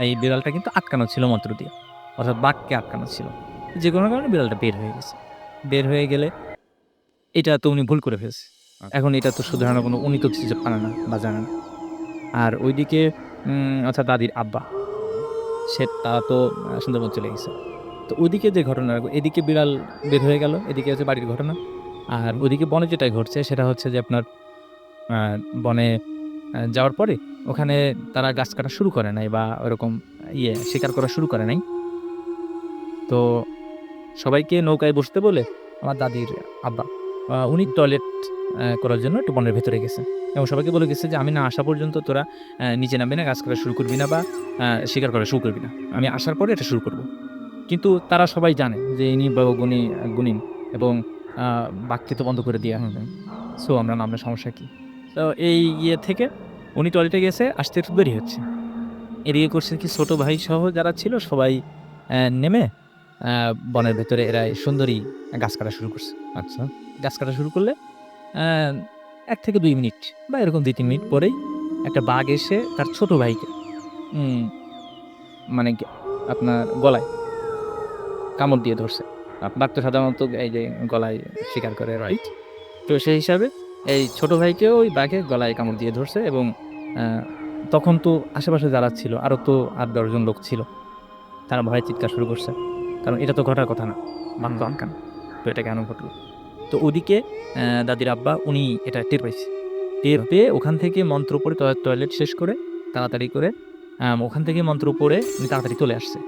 এই বিড়ালটা কিন্তু আটকানো ছিল মন্ত্র দিয়ে, অর্থাৎ বাঘকে আটকানো ছিল। যে কোনো কারণে বিড়ালটা বের হয়ে গেছে। বের হয়ে গেলে এটা তো উনি ভুল করে ফেলছে। এখন এটা তো শুধরানোর কোনো, উনি তো কিছু পারে না বা জানে না। আর ওইদিকে অর্থাৎ দাদির আব্বা, তারা তো সুন্দরবন চলে গেছে। তো ওইদিকে যে ঘটনা, এদিকে বিড়াল বের হয়ে গেল, এদিকে হচ্ছে বাড়ির ঘটনা। আর ওইদিকে বনে যেটা ঘটছে সেটা হচ্ছে যে আপনার বনে যাওয়ার পরে ওখানে তারা গাছ কাটা শুরু করে নাই বা ওরকম শিকার করা শুরু করে নাই। তো সবাইকে নৌকায় বসতে বলে আমার দাদির আব্বা উনি টয়লেট করার জন্য একটু বনের ভেতরে গেছে এবং সবাইকে বলে গেছে যে আমি না আসা পর্যন্ত তোরা নিচে নামবি না, গাছ কাটা শুরু করবি না বা শিকার করা শুরু করবি না, আমি আসার পরে এটা শুরু করব। কিন্তু তারা সবাই জানে যে ইনি গুণিন এবং বাঘকে তো বন্ধ করে দিয়ে সো আমরা নামলে সমস্যা কী। তো এই থেকে উনি টয়লেটে গেছে, আসতে একটু দেরি হচ্ছে। এদিকে করছে কি, ছোট ভাই সহ যারা ছিল সবাই নেমে বনের ভেতরে এরা সুন্দরী গাছ কাটা শুরু করছে। আচ্ছা। গাছ কাটা শুরু করলে ১ থেকে ২ মিনিট বা এরকম ২-৩ মিনিট পরেই একটা বাঘ এসে তার ছোট ভাইকে মানে আপনার গলায় কামড় দিয়ে ধরছে। বাঘ তো সাধারণত এই যে গলায় শিকার করে, রাইট? তো সেই হিসাবে এই ছোট ভাইকেও ওই বাঘে গলায় কামড় দিয়ে ধরছে এবং তখন তো আশেপাশে যারা ছিল আরও তো ৮-১০ জন লোক ছিল, তারা ভয়ে চিৎকার শুরু করছে, কারণ এটা তো ঘটার কথা না, বাঘ তো আটকানো, তো এটা কেন ঘটলো? তো ওদিকে দাদির আব্বা উনি এটা টের পাইছে। টের পেয়ে ওখান থেকে মন্ত্র পড়ে টয়লেট শেষ করে তাড়াতাড়ি করে ওখান থেকে মন্ত্র পড়ে উনি তাড়াতাড়ি চলে আসছে।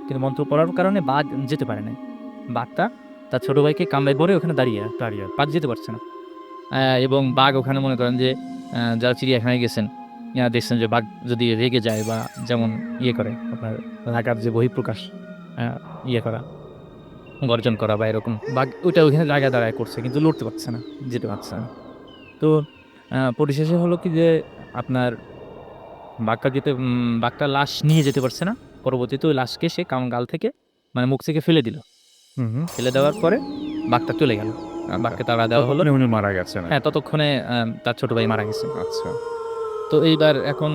কিন্তু মন্ত্র পড়ার কারণে বাঘ যেতে পারে নাই। বাঘটা তার ছোট ভাইকে কামড়ায় ধরে ওখানে দাঁড়িয়ে বাঘ যেতে পারছে না। এবং বাঘ ওখানে মনে করেন যে যারা চিড়িয়াখানায় গেছেন দেখছেন যে বাঘ যদি রেগে যায় বা যেমন করে আপনার রাগার যে বহিঃপ্রকাশ করা, গর্জন করা বা এরকম, বাঘ ওইটা ওইখানে জায়গায় দাঁড়ায় করছে কিন্তু লড়তে পারছে না, যেতে পারছে না। তো পরিশেষে হলো কি যে আপনার বাঘটা লাশ নিয়ে যেতে পারছে না। পরবর্তীতে ওই লাশকে সে গাল থেকে মানে মুখ থেকে ফেলে দিল। ফেলে দেওয়ার পরে বাঘটা চলে গেল। বাঘকে তাড়া দেওয়া হলো। উনি মারা গেছেন। হ্যাঁ, ততক্ষণে তার ছোট ভাই মারা গেছে। আচ্ছা। তো এইবার এখন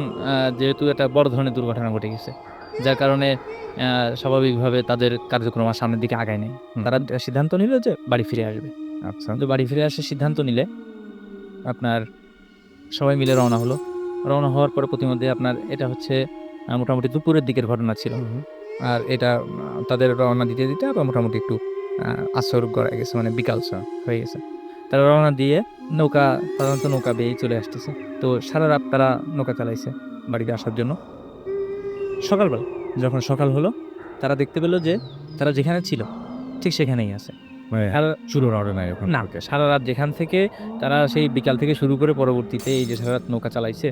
যেহেতু একটা বড় ধরনের দুর্ঘটনা ঘটে গেছে, যার কারণে স্বাভাবিকভাবে তাদের কার্যক্রম আর সামনের দিকে আগায় নাই। তারা সিদ্ধান্ত নিল যে বাড়ি ফিরে আসবে। আচ্ছা। তো বাড়ি ফিরে আসার সিদ্ধান্ত নিলে আপনার সবাই মিলে রওনা হলো। রওনা হওয়ার পরে প্রতিমধ্যে আপনার এটা হচ্ছে মোটামুটি দুপুরের দিকের ঘটনা ছিল। আর এটা তাদের রওনা দিতে আবার মোটামুটি একটু আসর গড়ায় গেছে, মানে বিকাল হয়ে গেছে। তারা রওনা দিয়ে সাধারণত নৌকা বেয়েই চলে আসতেছে। তো সারা রাত তারা নৌকা চালাইছে বাড়িতে আসার জন্য। সকালবেলা যখন সকাল হলো তারা দেখতে পেল যে তারা যেখানে ছিল ঠিক সেখানেই আছে। শুরু নড়ে নাই ওখান না, থেকে। সারা রাত যেখান থেকে তারা সেই বিকাল থেকে শুরু করে পরবর্তীতে এই যে সারা রাত নৌকা চালাইছে,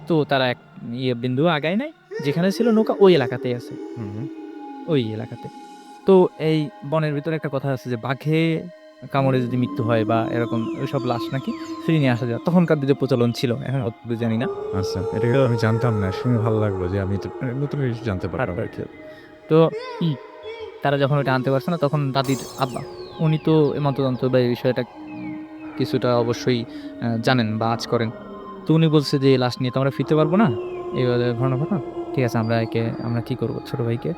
তো তারা এক বিন্দু আগায় নাই, যেখানে ছিল নৌকা ওই এলাকাতেই আছে, ওই এলাকাতে। তো এই বনের ভিতরে একটা কথা আছে যে বাঘে কামড়ে যদি মৃত্যু হয় বা এরকম ওইসব লাশ নাকি ফিরিয়ে নিয়ে আসা যায়, তখনকার দিনে প্রচলন ছিল, এখন অতদূর জানি না। আচ্ছা, এটা আমি জানতাম না, শুনে ভালো লাগলো যে আমি তো নতুন কিছু জানতে পারলাম। তো তারা যখন ওটা আনতে পারছে না তখন দাদির আব্বা উনি তো এই মন্ত্রতন্ত্র বা এই বিষয়টা কিছুটা অবশ্যই জানেন বা আঁচ করেন। তো উনি বলছে যে, "এই লাশ নিয়ে তো আমরা ফিরতে পারবো না। এবারে ঘন ঘটনা। ঠিক আছে আমরা কি করব? ছোট ভাইকে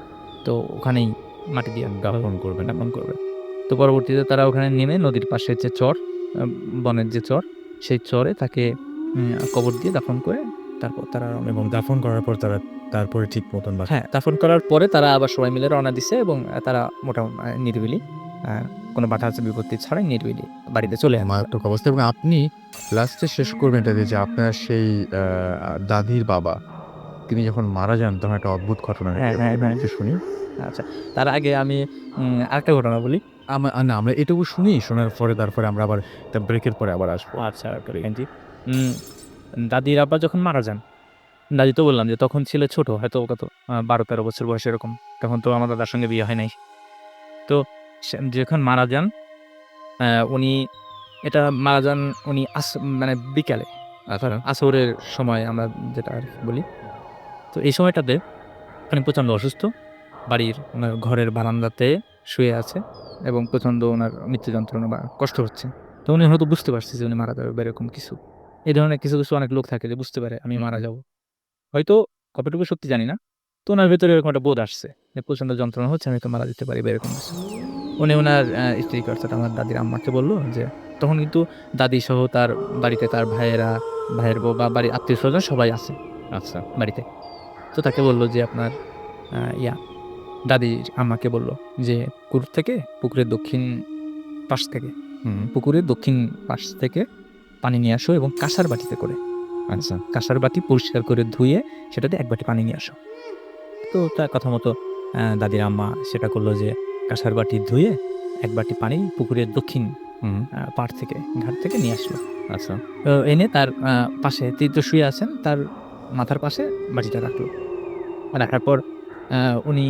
তো ওখানেই মাটি দিয়ে দাফন করবেন। দাফন করবে।" তো পরবর্তীতে তারা ওখানে নেমে নদীর পাশে যে চর, বনের যে চর, সেই চরে তাকে কবর দিয়ে দাফন করে তারপর তারা রওনা এবং দাফন করার পর তারপরে ঠিক মতন হ্যাঁ, দাফন করার পরে তারা আবার সবাই মিলে রওনা দিছে এবং তারা নিরিবিলি কোনো বাধা বিপত্তি ছাড়াই নিরিবিলি বাড়িতে চলে আসে। মারাত্মক অবস্থা। এবং আপনি লাস্টে শেষ করবেন এটা দিয়ে যে আপনার সেই দাদির বাবা তিনি যখন মারা যান তখন একটা অদ্ভুত ঘটনা হ্যাঁ, হ্যাঁ, হ্যাঁ। একটু শুনি। আচ্ছা, তার আগে আমি আরেকটা ঘটনা বলি। না আমরা এটুকু শুনি, শোনার পরে তারপরে আমরা আবার একটা ব্রেকের পরে আবার আসবো। আচ্ছা, জি। উম দাদির আব্বা যখন মারা যান, দাদি তো বললাম যে তখন ছিল ছোট, হয়তো কত ১২-১৩ বছর বয়স এরকম। তখন তো আমার দাদার সঙ্গে বিয়ে হয় নাই। তো যখন মারা যান, উনি মারা যান উনি মানে বিকালে, আসরের সময় আমরা যেটা আরকি বলি। তো এই সময়টাতে উনি প্রচণ্ড অসুস্থ। বাড়ির ওনার ঘরের বারান্দাতে শুয়ে আছে এবং প্রচণ্ড ওনার মৃত্যু যন্ত্রণা বা কষ্ট হচ্ছে। তো উনি হয়তো বুঝতে পারছে যে উনি মারা যাবে বা এরকম কিছু। এই ধরনের কিছু অনেক লোক থাকে যে বুঝতে পারে আমি মারা যাবো। হয়তো কতটুকু সত্যি জানি না। তো উনার ভেতরে এরকম একটা বোধ আসছে যে প্রচণ্ড যন্ত্রণা হচ্ছে, আমি হয়তো মারা যেতে পারি বা এরকম কিছু। উনি উনার স্ত্রীকে অর্থাৎ আমার দাদির আম্মাকে বলল যে তখন কিন্তু দাদি সহ তার বাড়িতে তার ভাইয়ের বউ বা বাড়ির আত্মীয়স্বজন সবাই আছে আচ্ছা। বাড়িতে। তো তাকে বলল যে আপনার আ ইয়া দাদি আম্মাকে বলল যে পুকুরের দক্ষিণ পাশ থেকে হুম। পুকুরের দক্ষিণ পাশ থেকে পানি নিয়ে আসো এবং কাঁসার বাটিতে করে। আচ্ছা। কাঁসার বাটি পরিষ্কার করে ধুয়ে সেটাতে ১ বাটি পানি নিয়ে আসো। তো তার কথা মতো দাদির আম্মা সেটা করলো যে কাঁসার বাটি ধুয়ে ১ বাটি পানি পুকুরের দক্ষিণ হুম। পাড় থেকে ঘাট থেকে নিয়ে আসলো। আচ্ছা। তো এনে তার পাশে তিনি তো শুয়ে আছেন, তার মাথার পাশে বাটিটা রাখলো। রাখার পর উনি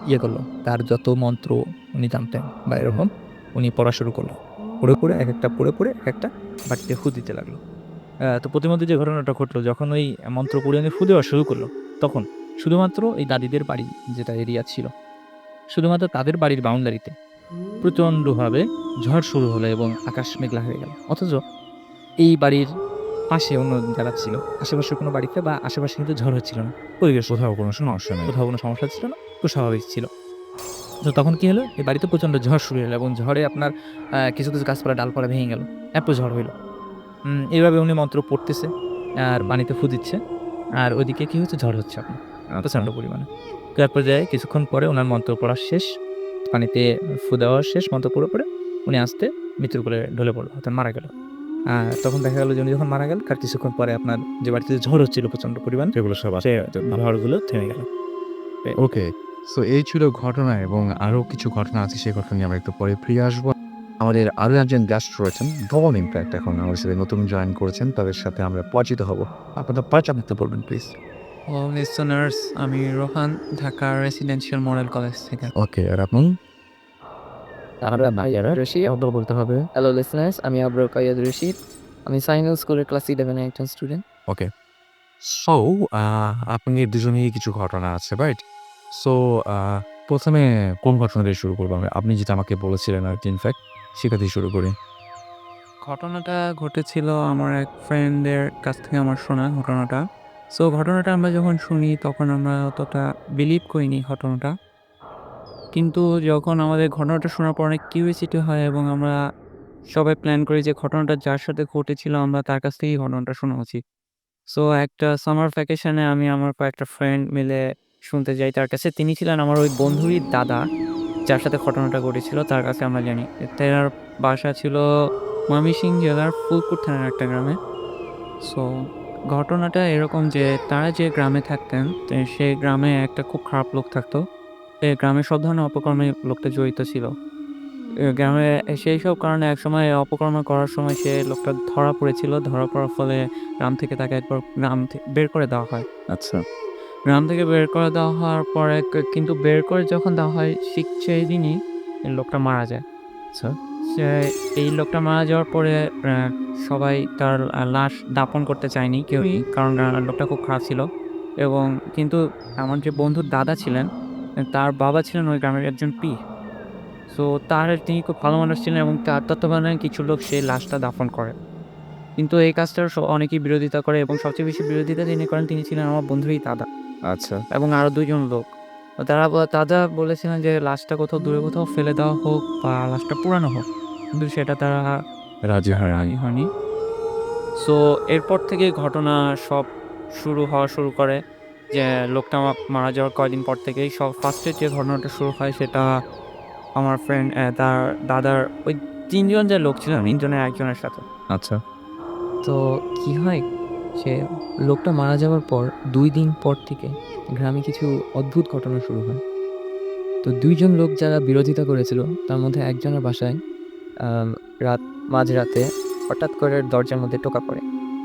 ইয়ে করলো, তার যত মন্ত্র উনি জানতেন বা এরকম উনি পড়া শুরু করলো। পড়ে একেকটা পড়ে একেকটা বাটিতে ফু দিতে লাগলো। তো প্রতিমধ্যে যে ঘটনাটা ঘটলো যখন ওই মন্ত্র পড়ে উনি ফু দেওয়া শুরু করলো, তখন শুধুমাত্র এই দাদিদের বাড়ি যেটা এরিয়া ছিল, শুধুমাত্র তাদের বাড়ির বাউন্ডারিতে প্রচণ্ডভাবে ঝড় শুরু হলো এবং আকাশ মেঘলা হয়ে গেল। অথচ এই বাড়ির পাশে অন্য যারা ছিল, আশেপাশের কোনো বাড়িতে বা আশেপাশে কিন্তু ঝড় হচ্ছিল না। পরিবেশ কোথাও কোনো সমস্যা নেই। কোথাও কোনো সমস্যা ছিল না, খুব স্বাভাবিক ছিল। তো তখন কি হলো? এই বাড়িতে প্রচণ্ড ঝড় শুরু হলো এবং ঝড়ে আপনার কিছু গাছপালা ডালপালা ভেঙে গেল। এত ঝড় হইল। এভাবে উনি মন্ত্র পড়তেছে আর পানিতে ফু দিচ্ছে। আর ওইদিকে কি হচ্ছে? ঝড় হচ্ছে আপনার আচ্ছা। প্রচণ্ড পরিমাণে। তো এক পর্যায়ে কিছুক্ষণ পরে উনার মন্ত্র পড়া শেষ, পানিতে ফু দেওয়া শেষ, মন্ত্র পড়ে উনি আস্তে মৃত্যুর কোলে ঢলে পড়ল, অর্থাৎ মারা গেল। তখন দেখা গেল যে উনি যখন মারা গেল তার কিছুক্ষণ পরে আপনার যে বাড়িতে ঝড় হচ্ছিল প্রচণ্ড পরিমাণ, সেগুলো সব সে ঝড়গুলো থেমে গেল। ওকে। সো এই ছিল ঘটনা এবং আরো কিছু ঘটনা আছে সেই ঘটনা নিয়ে আমরা একটু পরে ফিরে আসবো। আমাদের আরো একজন গেস্ট রয়েছেন, ডবল ইমপ্যাক্ট এখন আমাদের সাথে নতুন জয়েন করেছেন। তাদের সাথে আমরা পরিচিত হব। আপনাদের পরিচয় দিতে বলবেন প্লিজ। All listeners, আমি Rohan, Dhaka residential model college থেকে। ওকে, আর আপনি? আমরা ভাইয়ারা রশিদ বলতে হবে। হ্যালো লিসনার্স, আমি আবরার কাইয়াদ রশিদ। আমি সাইনাল স্কুলের ক্লাস 11 এর একজন স্টুডেন্ট। ওকে। সো আপনি দুজনেরই কিছু ঘটনা আছে, রাইট? সো প্রথমে কোন ঘটনা দিয়ে শুরু করবো? আপনি যেটা আমাকে বলেছিলেন আরকি ইনফ্যাক্ট সেটা দিয়ে শুরু করি। ঘটনাটা ঘটেছিল আমার এক ফ্রেন্ডের কাছ থেকে আমার শোনা ঘটনাটা। সো ঘটনাটা আমরা যখন শুনি তখন আমরা অতটা বিলিভ করিনি ঘটনাটা। কিন্তু যখন আমাদের ঘটনাটা শোনার পর অনেক কিউরিওসিটি হয় এবং আমরা সবাই প্ল্যান করি যে ঘটনাটা যার সাথে ঘটেছিল আমরা তার কাছ থেকেই ঘটনাটা শোনা উচিত। সো একটা সামার ভ্যাকেশনে আমি আমার কয়েকটা ফ্রেন্ড মিলে শুনতে যাই তার কাছে। তিনি ছিলেন আমার ওই বন্ধুরই দাদা, যার সাথে ঘটনাটা ঘটেছিল তার কাছে আমরা জানি। তার বাসা ছিল ময়মনসিংহ জেলার ফুলপুর থানার একটা গ্রামে। সো ঘটনাটা এরকম যে তারা যে গ্রামে থাকতেন সেই গ্রামে একটা খুব খারাপ লোক থাকতো। এই গ্রামে সব ধরনের অপকর্মে লোকটা জড়িত ছিল। গ্রামে সেইসব কারণে একসময় অপকর্ম করার সময় সে লোকটা ধরা পড়েছিল। ধরা পড়ার ফলে গ্রাম থেকে তাকে একবার বের করে দেওয়া হয়। আচ্ছা। গ্রাম থেকে বের করে দেওয়া হওয়ার পরে কিন্তু বের করে যখন দেওয়া হয় সেই দিনই এই লোকটা মারা যায়। আচ্ছা। এই লোকটা মারা যাওয়ার পরে সবাই তার লাশ দাফন করতে চায়নি কেউই। কারণ লোকটা খুব খারাপ ছিল এবং কিন্তু আমার যে বন্ধুর দাদা ছিলেন তার বাবা ছিলেন ওই গ্রামের একজন পীর। সো তিনি খুব ভালো মানুষ ছিলেন এবং তার তত্ত্বাবধানে কিছু লোক সেই লাশটা দাফন করে। কিন্তু এই কাজটার অনেকেই বিরোধিতা করে এবং সবচেয়ে বেশি বিরোধিতা যিনি করেন তিনি ছিলেন আমার বন্ধুরই দাদা আচ্ছা। এবং আরও ২ জন লোক। তো দাদা বলেছিলেন যে লাশটা কোথাও দূরে কোথাও ফেলে দেওয়া হোক বা লাশটা পুড়ানো হোক। কিন্তু সেটা তারা রাজি হয় রাজি হয়নি। সো এরপর থেকেই ঘটনা সব শুরু করে যে লোকটা মারা যাওয়ার কয়দিন পর থেকেই ফার্স্টে যে ঘটনাটা শুরু হয় সেটা আমার ফ্রেন্ড তার দাদার ওই ৩ জন যে লোক ছিলেন ৩ জনের একজনের সাথে। আচ্ছা। তো কি হয়, সে লোকটা মারা যাওয়ার পর ২ দিন পর থেকে গ্রামে কিছু অদ্ভুত ঘটনা শুরু হয়। তো ২ জন লোক যারা বিরোধিতা করেছিল তার মধ্যে একজনের বাসায় আম মাঝরাতে হঠাৎ করে দরজার মধ্যে টোকা পড়ে।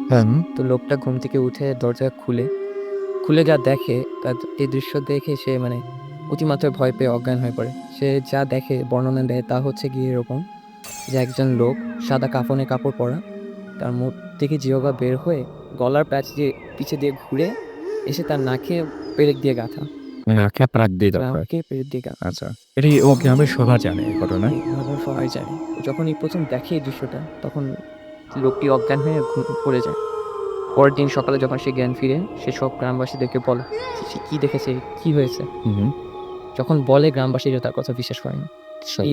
হ্যাঁ। তো লোকটা ঘুম থেকে উঠে দরজা খুলে যা দেখে, তার এই দৃশ্য দেখে সে মানে অতিমাত্রায় ভয় পেয়ে অজ্ঞান হয়ে পড়ে। সে যা দেখে বর্ণনা দেয় তা হচ্ছে গিয়ে এরকম যে একজন লোক সাদা কাফনে কাপড় পরা, তার মুখ থেকে জিহ্বা বের হয়ে গলার প্যাচ দিয়ে পিছে দিয়ে ঘুরে এসে তার নাকে পেরেক দিয়ে গাঁথা। ক্যাপরাক দিয়ে দাও। নাকে পেরেক দিয়ে গাঁথা। আচ্ছা। এটি ও গ্রামের সভা জানে এই ঘটনা? এভাবে সবাই জানে। যখন এই ১ম দেখে এই দৃশ্যটা তখন লোকটি অজ্ঞান হয়ে পড়ে যায়। পরের দিন সকালে যখন সে জ্ঞান ফিরে সে সব গ্রামবাসীদেরকে বলে যে সে কী দেখেছে, কী হয়েছে। হুম। যখন বলে গ্রামবাসীরা তার কথা বিশ্বাস করে না।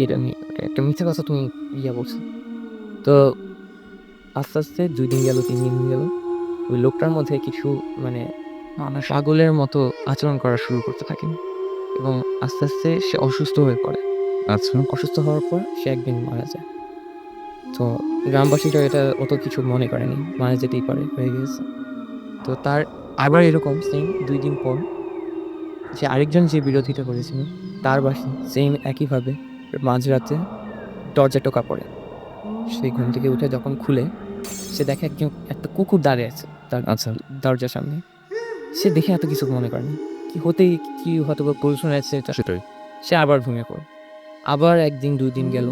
এটা একটা মিথ্যা কথা তুমি বলছো। তো আস্তে, আস্তে ২ দিন গেল, ৩ দিন গেল। ওই লোকটার মধ্যে কিছু মানে পাগলের মতো আচরণ করা শুরু করতে থাকে এবং আস্তে, আস্তে সে অসুস্থ হয়ে পড়ে। আচ্ছা। অসুস্থ হওয়ার পর সে একদিন মারা যায়। তো গ্রামবাসীরা এটা অত কিছু মনে করেনি। মারা যেতেই পারে, হয়ে গেছে। তো তার আবার এরকম সেম ২ দিন পর যে আরেকজন যে বিরোধিতা করেছিল তার বাসায় সেম একইভাবে মাঝরাতে দরজায় টোকা পড়ে। সে ঘুম থেকে উঠে যখন খুলে সে দেখে একটা কুকুর দাঁড়িয়ে আছে তার দরজার সামনে। সে দেখে এত কিছু মনে করেনি। কি হয়তো বা ভুল শুনেছে এটা। সেটাই। সে আবার ঘুমিয়ে পড়ে। আবার ১ দিন ২ দিন গেল।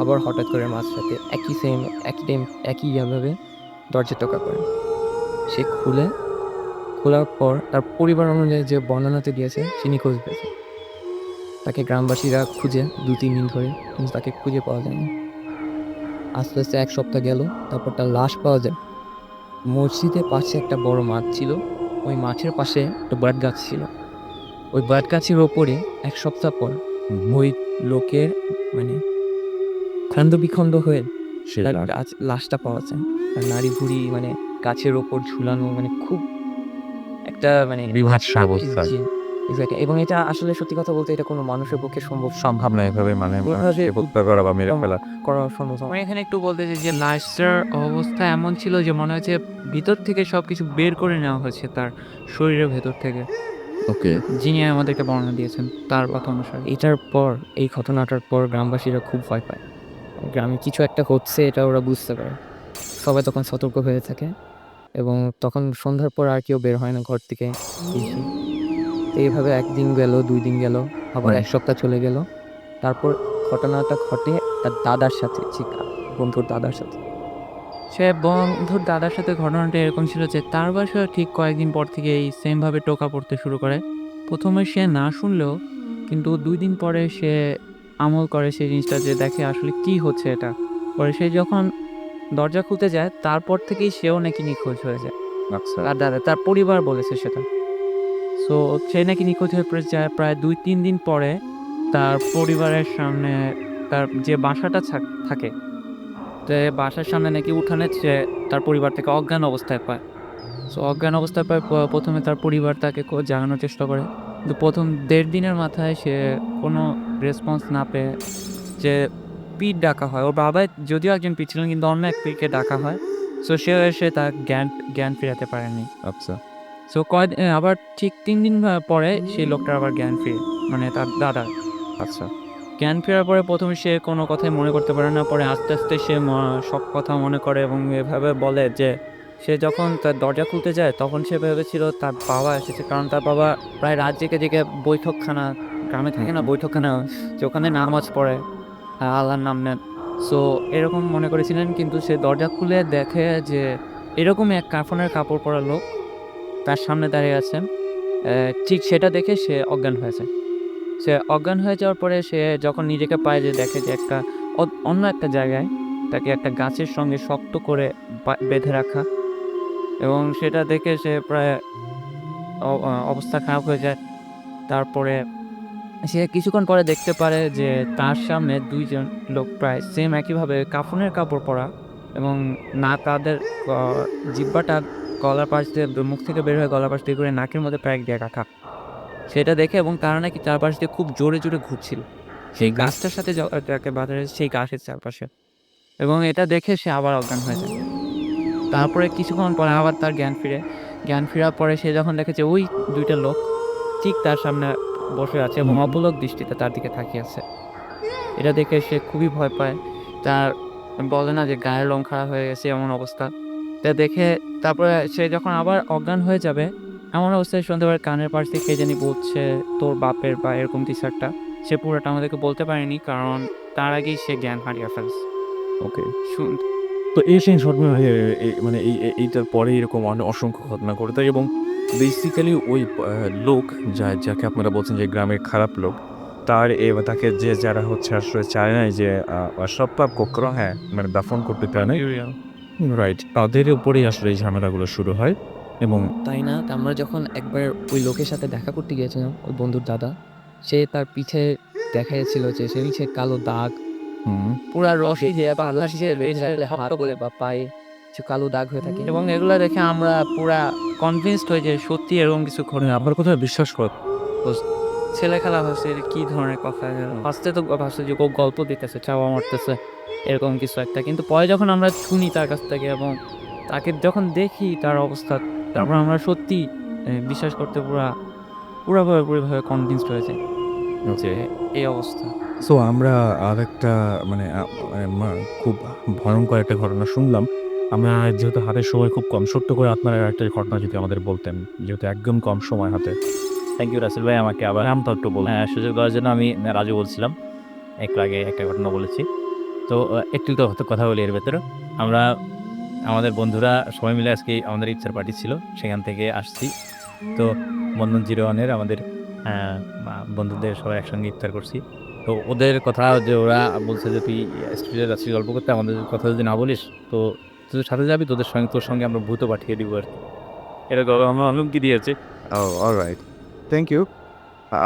আবার হঠাৎ করে মাঝরাতে একই টাইম একইভাবে দরজায় টোকা পড়ে। সে খোলার পর তার পরিবার অনুযায়ী যে বর্ণনাতে দিয়েছে সে নিখোঁজ হয়েছে। তাকে গ্রামবাসীরা খুঁজে ২-৩ দিন ধরে, কিন্তু তাকে খুঁজে পাওয়া যায়নি। আস্তে, আস্তে ১ সপ্তাহ গেল। তারপর তার লাশ পাওয়া যায়। মসজিদের পাশে একটা বড় মাঠ ছিল। ওই মাঠের পাশে একটা বটগাছ ছিল। ওই বটগাছের ওপরে ১ সপ্তাহ পর ওই লোকের মানে খন্ড-বিখণ্ড হয়ে তার লাশটা পাওয়া যায়। তার নাড়ি-ভুড়ি মানে গাছের ওপর ঝুলানো, মানে খুব একটা মানে বিভৎস অবস্থায়। জি, এক্সাক্টলি। এবং এটা আসলে সত্যি কথা বলতে এটা কোনো মানুষের পক্ষে সম্ভব না এভাবে মানে ওইভাবে হত্যা করা বা মেরে ফেলা। করা সম্ভব না। আমি এখানে একটু বলতে চাই যে লাশটার অবস্থা এমন ছিল যে মনে হচ্ছে ভিতর থেকে সবকিছু বের করে নেওয়া হয়েছে তার শরীরের ভেতর থেকে। ওকে। যিনি আমাদেরকে বর্ণনা দিয়েছেন তার কথা অনুসারে। এটার পর, এই ঘটনাটার পর গ্রামবাসীরা খুব ভয় পায়। গ্রামে কিছু একটা হচ্ছে এটা ওরা বুঝতে পারে। সবাই তখন সতর্ক হয়ে থাকে এবং তখন সন্ধ্যার পর আর কেউ বের হয় না ঘর থেকে বেশি। তো এইভাবে ১ দিন গেল, ২ দিন গেল, আবার ১ সপ্তাহ চলে গেল। তারপর ঘটনাটা ঘটে তার দাদার সাথে, বন্ধুর দাদার সাথে। সে বন্ধুর দাদার সাথে ঘটনাটা এরকম ছিল যে তার বাসায় ঠিক কয়েকদিন পর থেকে এই সেমভাবে টোকা পড়তে শুরু করে। ১ম এ সে না শুনলেও কিন্তু ২ দিন পরে সে আমল করে সেই জিনিসটা, যে দেখে আসলে কী হচ্ছে এটা। পরে সে যখন দরজা খুলতে যায় তারপর থেকেই সেও নাকি নিখোঁজ হয়ে যায়। আচ্ছা। তার পরিবার বলেছে সেটা। সো সে নাকি নিখোঁজ হয়ে পড়ে যায় প্রায় ২-৩ দিন পরে তার পরিবারের সামনে তার যে বাসাটা থাকে, তো বাসার সামনে নাকি উঠানে সে তার পরিবার থেকে অজ্ঞান অবস্থায় পায়। সো অজ্ঞান অবস্থায় পায়, প্রথমে তার পরিবার তাকে জাগানোর চেষ্টা করে। কিন্তু প্রথম ১.৫ দিনের মাথায় সে কোনো রেসপন্স না পেয়ে যে পীর ডাকা হয়। ওর বাবা যদিও একজন পীর ছিলেন কিন্তু অন্য এক পীরকে ডাকা হয়। সো সে এসে তার জ্ঞান ফেরাতে পারেনি। আচ্ছা। সো আবার ঠিক ৩ দিন পরে সেই লোকটার আবার জ্ঞান ফিরে, মানে তার দাদার। আচ্ছা। জ্ঞান ফেরার পরে প্রথমে সে কোনো কথাই মনে করতে পারে না। পরে আস্তে, আস্তে সে সব কথা মনে করে এবং এভাবে বলে যে সে যখন তার দরজা খুলতে যায় তখন সে ভেবেছিল তার বাবা এসেছে। কারণ তার বাবা প্রায় রাত জেগে বৈঠকখানা, গ্রামে থাকে না বৈঠকখানা, যে ওখানে নামাজ পড়ে, আল্লাহর নাম নেন। সো এরকম মনে করেছিলেন, কিন্তু সে দরজা খুলে দেখে যে এরকমই এক কাফনের কাপড় পরা লোক তার সামনে দাঁড়িয়ে আছেন। ঠিক সেটা দেখে সে অজ্ঞান হয়ে যায়। সে অজ্ঞান হয়ে যাওয়ার পরে সে যখন নিজেকে পায় যে দেখে যে একটা অন্য একটা জায়গায় তাকে একটা গাছের সঙ্গে শক্ত করে বেঁধে রাখা, এবং সেটা দেখে সে প্রায় অবস্থা খারাপ হয়ে যায়। তারপরে সে কিছুক্ষণ পরে দেখতে পারে যে তার সামনে ২ জন লোক প্রায় সেম একইভাবে কাফনের কাপড় পরা, এবং না তাদের জিহ্বাটা গলার পাশ দিয়ে মুখ থেকে বের হয়ে গলার পাশ দিয়ে করে নাকের মধ্যে প্যাক দিয়ে রাখা। সেটা দেখে, এবং তারা নাকি চারপাশ দিয়ে খুব জোরে, জোরে ঘুরছিল। সেই গাছটার সাথে যাকে বাঁধা রয়েছে সেই গাছের চারপাশে, এবং এটা দেখে সে আবার অজ্ঞান হয়ে যায়। তারপরে কিছুক্ষণ পরে আবার তার জ্ঞান ফেরার পরে সে যখন দেখে যে ওই ২ টা লোক ঠিক তার সামনে বসে আছে এবং অপলক দৃষ্টিতে তার দিকে তাকিয়ে আছে। এটা দেখে সে খুবই ভয় পায়। তার বলে না যে গায়ের রং খারাপ হয়ে গেছে এমন অবস্থা। তা দেখে তারপরে সে যখন আবার অজ্ঞান হয়ে যাবে, এমন অবস্থায় শুনতে পারে কানের পাশ থেকে কে জানি বলছে তোর বাপের বা এরকম কিছু একটা। সে পুরোটা আমাদেরকে বলতে পারেনি, কারণ তার আগেই সে জ্ঞান হারিয়ে ফেলছে। ওকে। শুন তো এই সেই ঘটনা মানে এইটার পরে এরকম অসংখ্য ঘটনা ঘটে এবং বেসিক্যালি ওই লোক যাকে আপনারা বলছেন যে গ্রামের খারাপ লোক, তাকে যারা হচ্ছে আসলে চায় নাই যে সপ্তাহ কোকর হ্যাঁ মানে দাফন করতে চায় না, রাইট, তাদের উপরেই আসলে এই ঝামেলাগুলো শুরু হয়। এবং তাই না? তা আমরা যখন একবার ওই লোকের সাথে দেখা করতে গিয়েছিলাম, ওই বন্ধুর দাদা, সে তার পিঠে দেখাইছিল যে সে পিঠে কালো দাগ, পুরা রশি দিয়ে বা লাঠি দিয়ে হাতে করে বা পায়ে কিছু কালো দাগ হয়ে থাকে। এবং এগুলো দেখে আমরা পুরা কনভিন্সড হই যে সত্যি এরকম কিছু ঘটে। আপনার কথা বিশ্বাস কর। ছেলে খেলা হচ্ছে, এটা কি ধরনের কথা? ফার্স্টে তো ভাবছে যে ও গল্প দিতেছে, চাওয়া মারতেছে, এরকম কিছু একটা। কিন্তু পরে যখন আমরা শুনি তার কাছ থেকে এবং তাকে যখন দেখি তার অবস্থা, তারপর আমরা সত্যি বিশ্বাস করতে পুরোভাবে কনভিন্সড হয়ে যাই যে এই অবস্থা। সো আমরা আরেকটা মানে খুব ভয়ঙ্কর একটা ঘটনা শুনলাম। আমরা যেহেতু হাতের সময় খুব কম, ছোট্ট করে আপনারা একটা ঘটনা যদি আমাদের বলতেন, যেহেতু একদম কম সময় হাতে। থ্যাংক ইউ রাসেল ভাই, আমাকে আবার নামটা একটু বলুন। সুযোগ দেওয়ার জন্য। আমি রাজু বলছিলাম, একটু আগে একটা ঘটনা বলেছি। তো একটু তো কথা বলি এর ভেতরে। আমরা আমাদের বন্ধুরা সবাই মিলে আজকে আমাদের ইফতার পার্টি ছিল, সেখান থেকে আসছি। তো বন্ধন 01-এর আমাদের বন্ধুদের সবাই একসঙ্গে ইফতার করছি। তো ওদের কথা যে ওরা বলছে যে তুই স্টুডিওতে যাচ্ছিস গল্প করতে, আমাদের কথা যদি না বলিস তো তোদের সাথে যাবি, তোর সঙ্গে আমরা ভূত পাঠিয়ে দিব আর কি। এরকম আমরা হুমকি দিয়েছে। Alright, thank you.